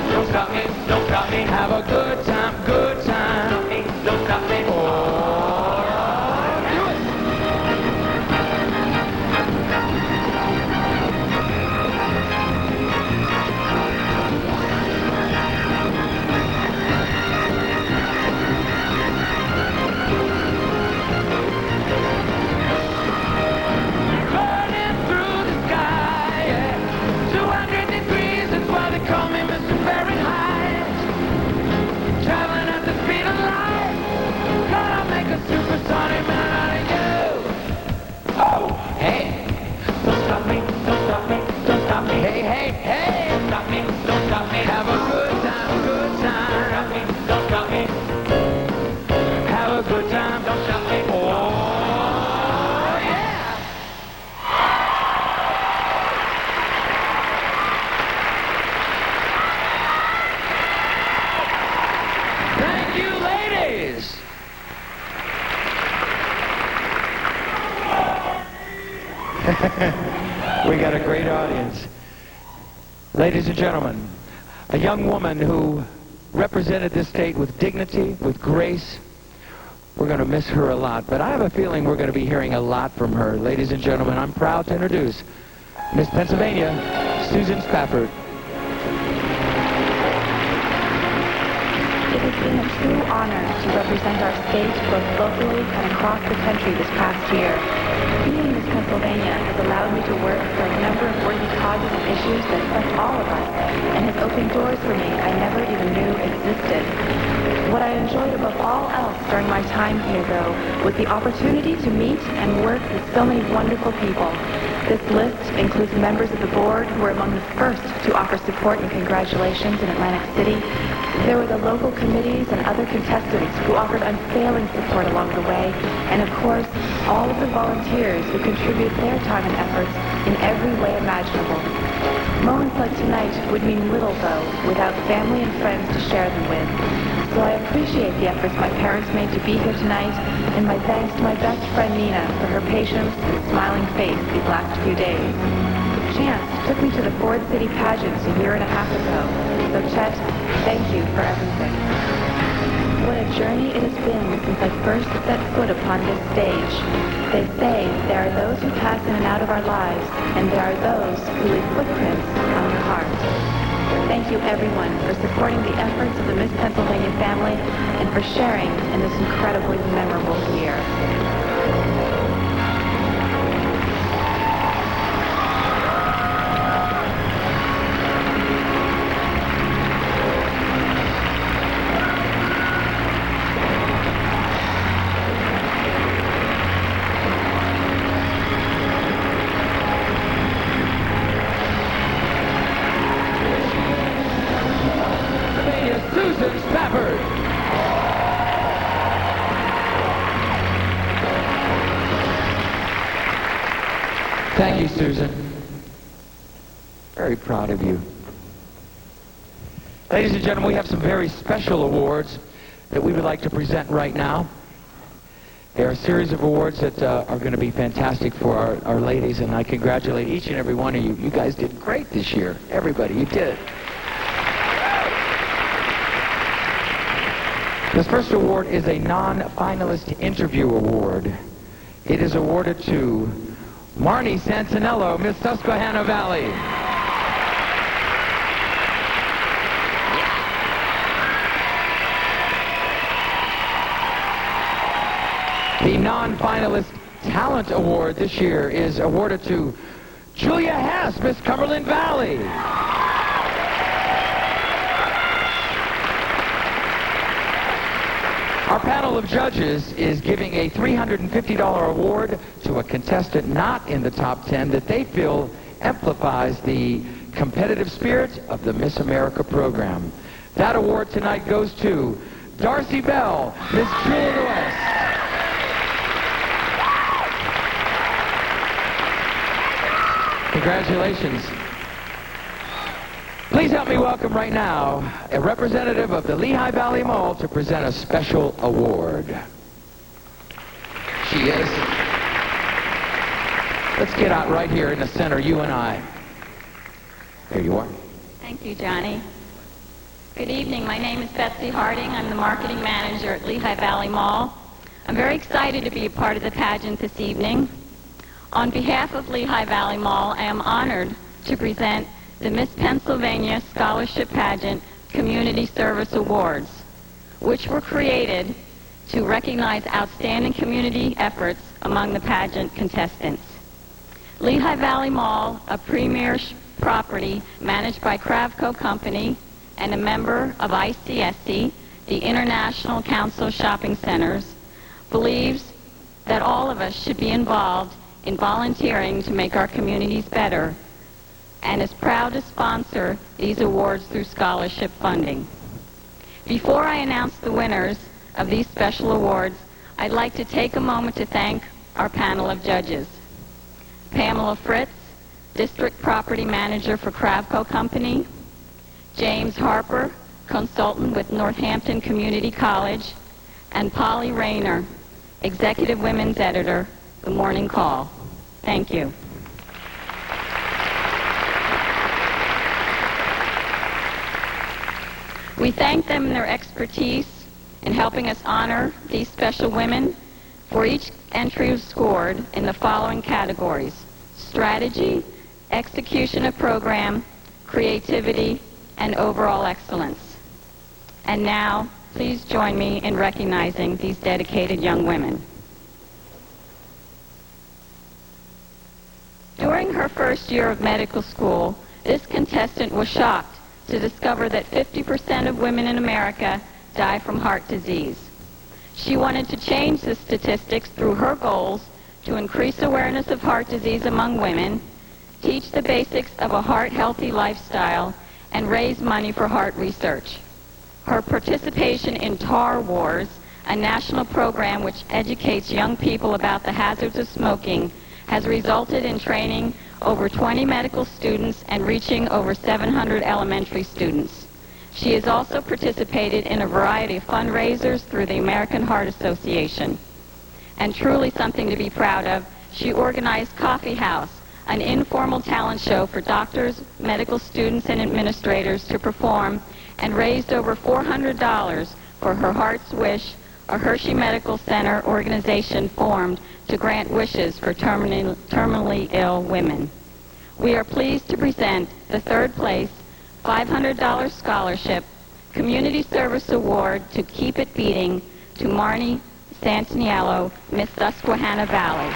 Don't stop me, don't stop me. Have a good time, good time. Don't stop me, oh, do it! Burning through the sky, yeah. 200 degrees, that's why they call me Mr. Fahrenheit. Traveling at the speed of light, gonna make a supersonic man out of you. Oh, hey, don't stop me, don't stop me, don't stop me. Hey, hey, hey, don't stop me, don't stop me. Have a good time, good time. Don't stop me, don't stop me. Have a good time, don't stop me. Oh, yeah. Thank you, ladies. We got a great audience. Ladies and gentlemen, a young woman who represented this state with dignity, with grace. We're going to miss her a lot, but I have a feeling we're going to be hearing a lot from her. Ladies and gentlemen, I'm proud to introduce Miss Pennsylvania, Susan Spafford. It has been a true honor to represent our state both locally and across the country this past year. Being Miss Pennsylvania has allowed me to work for a number of worthy causes and issues that affect all of us, and has opened doors for me I never even knew existed. What I enjoyed above all else during my time here, though, was the opportunity to meet and work with so many wonderful people. This list includes members of the board who were among the first to offer support and congratulations in Atlantic City. There were the local committees and other contestants who offered unfailing support along the way, and of course, all of the volunteers who contribute their time and efforts in every way imaginable. Moments like tonight would mean little, though, without family and friends to share them with. So I appreciate the efforts my parents made to be here tonight, and my thanks to my best friend Nina for her patience and smiling face these last few days. Chance took me to the Ford City Pageants a year and a half ago, so Chet, thank you for everything. What a journey it has been since I first set foot upon this stage. They say there are those who pass in and out of our lives, and there are those who leave footprints on the heart. Thank you, everyone, for supporting the efforts of the Miss Pennsylvania family and for sharing in this incredibly memorable year. Thank you, Susan. Very proud of you. Ladies and gentlemen, we have some very special awards that we would like to present right now. There are a series of awards that are going to be fantastic for our ladies, and I congratulate each and every one of you. You guys did great this year. Everybody, you did. This first award is a non-finalist interview award. It is awarded to Marnie Santinello, Miss Susquehanna Valley. The non-finalist talent award this year is awarded to Julia Hess, Miss Cumberland Valley. Our panel of judges is giving a $350 award to a contestant not in the top 10 that they feel amplifies the competitive spirit of the Miss America program. That award tonight goes to Darcy Bell, Miss Julia West. Congratulations. Please help me welcome right now a representative of the Lehigh Valley Mall to present a special award. She is. Let's get out right here in the center, you and I. There you are. Thank you, Johnny. Good evening. My name is Betsy Harding. I'm the marketing manager at Lehigh Valley Mall. I'm very excited to be a part of the pageant this evening. On behalf of Lehigh Valley Mall, I am honored to present the Miss Pennsylvania Scholarship Pageant Community Service Awards, which were created to recognize outstanding community efforts among the pageant contestants. Lehigh Valley Mall, a premier property managed by Kravco Company and a member of ICSC, the International Council of Shopping Centers, believes that all of us should be involved in volunteering to make our communities better, and is proud to sponsor these awards through scholarship funding. Before I announce the winners of these special awards, I'd like to take a moment to thank our panel of judges. Pamela Fritz, District Property Manager for Kravco Company, James Harper, Consultant with Northampton Community College, and Polly Rayner, Executive Women's Editor, The Morning Call. Thank you. We thank them and their expertise in helping us honor these special women. For each entry was scored in the following categories: strategy, execution of program, creativity, and overall excellence. And now, Please join me in recognizing these dedicated young women. During her first year of medical school, this contestant was shocked to discover that 50% of women in America die from heart disease. She wanted to change the statistics through her goals to increase awareness of heart disease among women, teach the basics of a heart-healthy lifestyle, and raise money for heart research. Her participation in Tar Wars, a national program which educates young people about the hazards of smoking, has resulted in training over 20 medical students and reaching over 700 elementary students. She has also participated in a variety of fundraisers through the American Heart Association. And truly something to be proud of, she organized Coffee House, an informal talent show for doctors, medical students, and administrators to perform, and raised over $400 for her Heart's Wish, a Hershey Medical Center organization formed to grant wishes for terminally ill women. We are pleased to present the third place $500 scholarship Community Service Award to Keep It Beating to Marnie Santaniello, Miss Susquehanna Valley.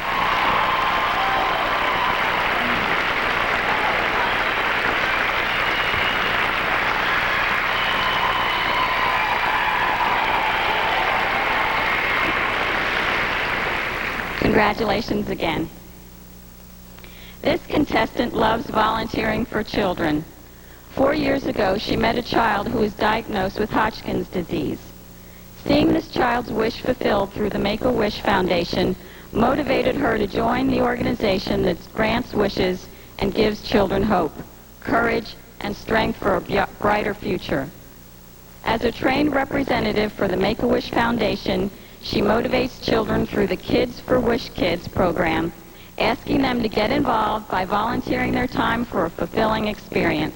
Congratulations again. This contestant loves volunteering for children. 4 years ago, she met a child who was diagnosed with Hodgkin's disease. Seeing this child's wish fulfilled through the Make-A-Wish Foundation motivated her to join the organization that grants wishes and gives children hope, courage, and strength for a brighter future. As a trained representative for the Make-A-Wish Foundation, she motivates children through the Kids for Wish Kids program, asking them to get involved by volunteering their time for a fulfilling experience.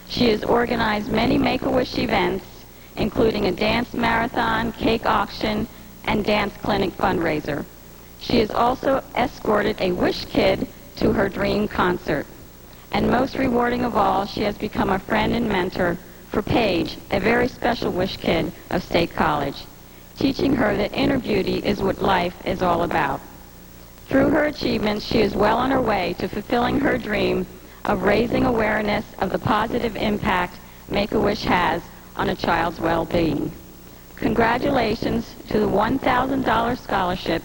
She has organized many Make-A-Wish events, including a dance marathon, cake auction, and dance clinic fundraiser. She has also escorted a Wish Kid to her dream concert. And most rewarding of all, she has become a friend and mentor for Paige, a very special Wish Kid of State College, teaching her that inner beauty is what life is all about. Through her achievements, she is well on her way to fulfilling her dream of raising awareness of the positive impact Make-A-Wish has on a child's well-being. Congratulations to the $1,000 scholarship,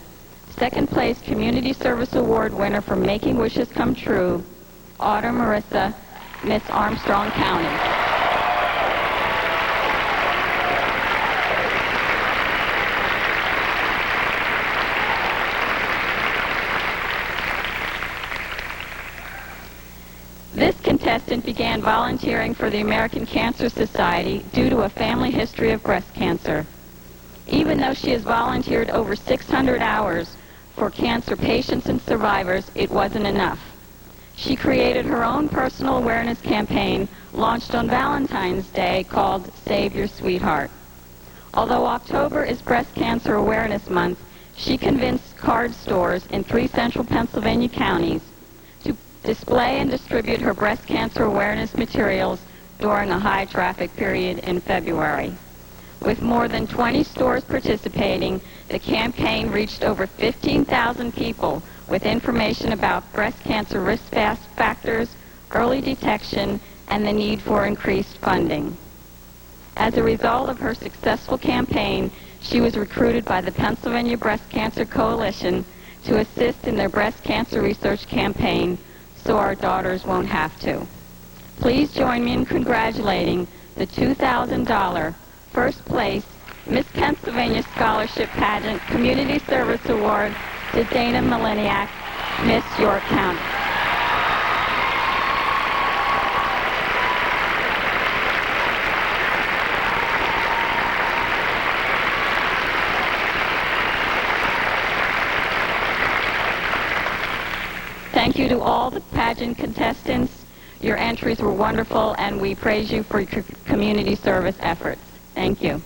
second place Community Service Award winner for Making Wishes Come True, Autumn Marissa, Miss Armstrong County. This contestant began volunteering for the American Cancer Society due to a family history of breast cancer. Even though she has volunteered over 600 hours for cancer patients and survivors, it wasn't enough. She created her own personal awareness campaign launched on Valentine's Day called Save Your Sweetheart. Although October is Breast Cancer Awareness Month, she convinced card stores in 3 central Pennsylvania counties to display and distribute her breast cancer awareness materials during a high traffic period in February. With more than 20 stores participating, the campaign reached over 15,000 people with information about breast cancer risk factors, early detection, and the need for increased funding. As a result of her successful campaign, she was recruited by the Pennsylvania Breast Cancer Coalition to assist in their breast cancer research campaign so our daughters won't have to. Please join me in congratulating the $2,000 first place Miss Pennsylvania Scholarship Pageant Community Service Award to Dana Mileniak, Miss York County. Thank you to all the pageant contestants. Your entries were wonderful, and we praise you for your community service efforts. Thank you.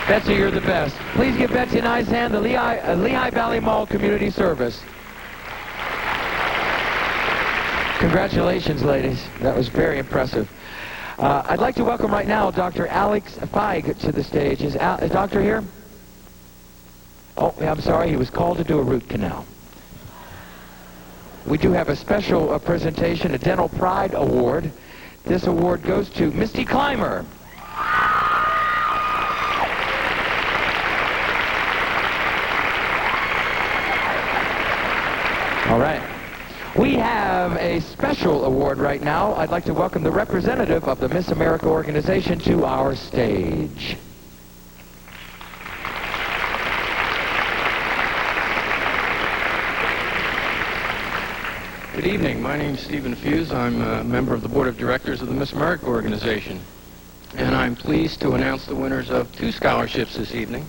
Betsy, you're the best. Please give Betsy a nice hand, the Lehigh Valley Mall Community Service. Congratulations, ladies. That was very impressive. I'd like to welcome right now Dr. Alex Feig to the stage. Is Doctor here? Oh, I'm sorry, he was called to do a root canal. We do have a special presentation, a Dental Pride Award. This award goes to Misty Clymer. All right. We have a special award right now. I'd like to welcome the representative of the Miss America organization to our stage. Good evening. My name is Stephen Fuse. I'm a member of the Board of Directors of the Miss America organization. And I'm pleased to announce the winners of 2 scholarships this evening.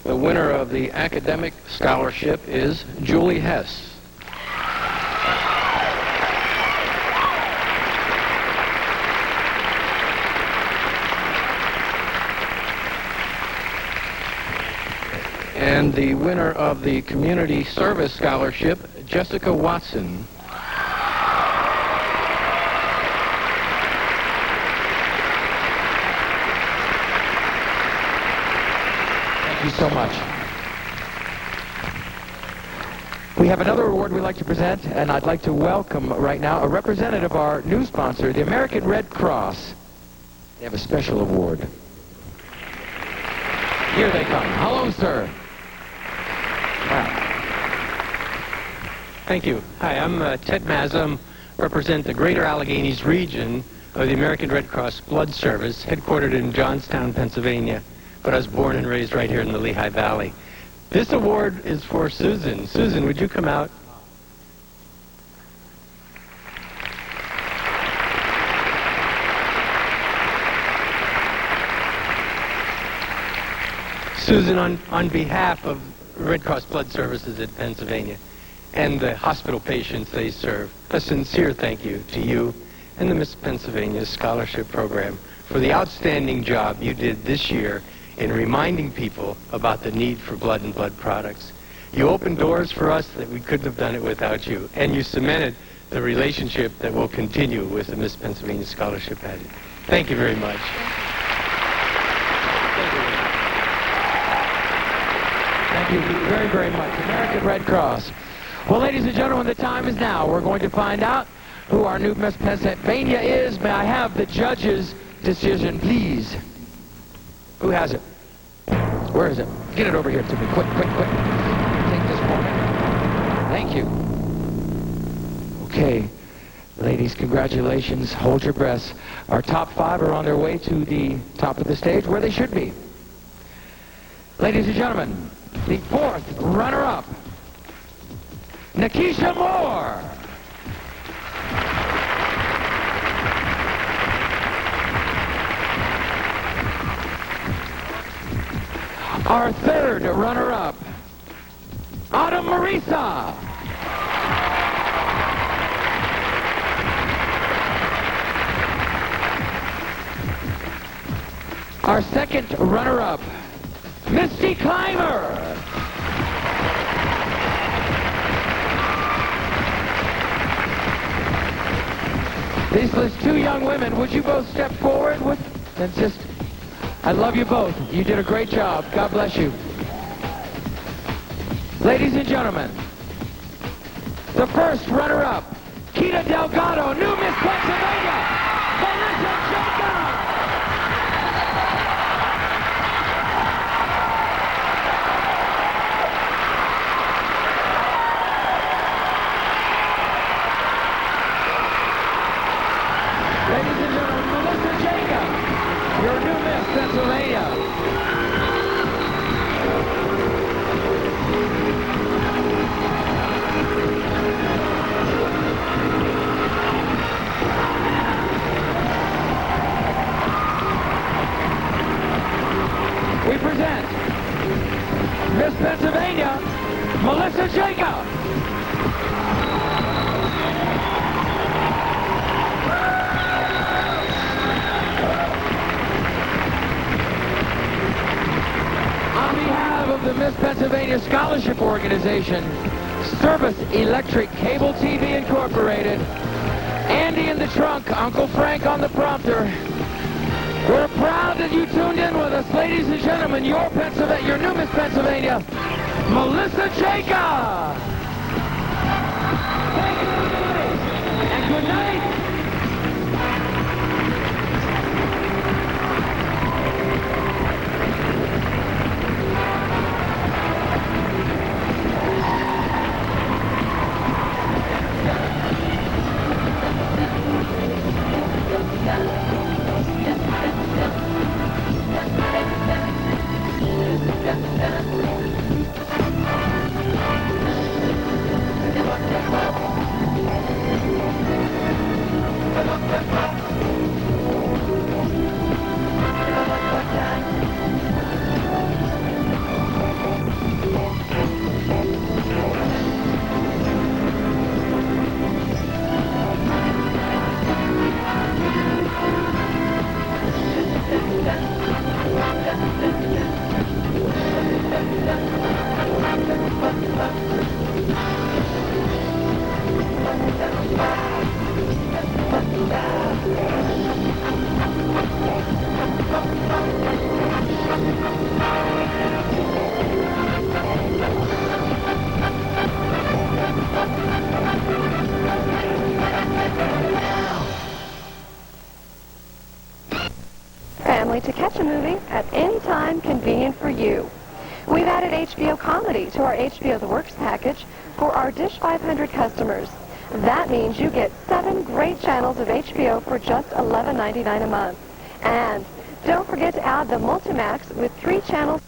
The winner of the academic scholarship is Julie Hess. And the winner of the community service scholarship, Jessica Watson. Thank you so much. We have another award we'd like to present, and I'd like to welcome right now a representative of our new sponsor, the American Red Cross. They have a special award. Here they come. Hello, sir. Wow. Thank you. Hi, I'm Ted Mazza. I represent the Greater Alleghenies region of the American Red Cross Blood Service, headquartered in Johnstown, Pennsylvania, but I was born and raised right here in the Lehigh Valley. This award is for Susan. Susan, would you come out? Susan, on behalf of Red Cross Blood Services in Pennsylvania and the hospital patients they serve, a sincere thank you to you and the Miss Pennsylvania Scholarship Program for the outstanding job you did this year in reminding people about the need for blood and blood products. You opened doors for us that we couldn't have done it without you, and you cemented the relationship that will continue with the Miss Pennsylvania Scholarship Pageant. Thank you very much. Thank you very, very much. American Red Cross. Well, ladies and gentlemen, the time is now. We're going to find out who our new Miss Pennsylvania is. May I have the judge's decision, please? Who has it? Where is it? Get it over here to me. Quick, quick, quick. Take this for me. Thank you. Okay. Ladies, congratulations. Hold your breaths. Our top 5 are on their way to the top of the stage where they should be. Ladies and gentlemen, the 4th runner-up, Nikisha Moore. Our 3rd runner-up, Autumn Marisa. Our 2nd runner-up, Misty Clymer. These list 2 young women. Would you both step forward? And just, I love you both. You did a great job. God bless you. Ladies and gentlemen, the 1st runner-up, Kita Delgado, new Miss Pennsylvania, Melissa Jacob. Ladies and gentlemen, Melissa Jacob, your new Miss Pennsylvania. We present Miss Pennsylvania, Melissa Jacob. On behalf of the Miss Pennsylvania Scholarship Organization, Service Electric Cable TV Incorporated, Andy in the trunk, Uncle Frank on the prompter, glad you tuned in with us, ladies and gentlemen. Your new Miss Pennsylvania, Melissa Jacob. Thank you, and good night. Family to catch a movie at any time convenient for you. We've added HBO Comedy to our HBO The Works package for our Dish 500 customers. That means you get 7 great channels of HBO for just $11.99 a month. And don't forget to add the Multimax with 3 channels.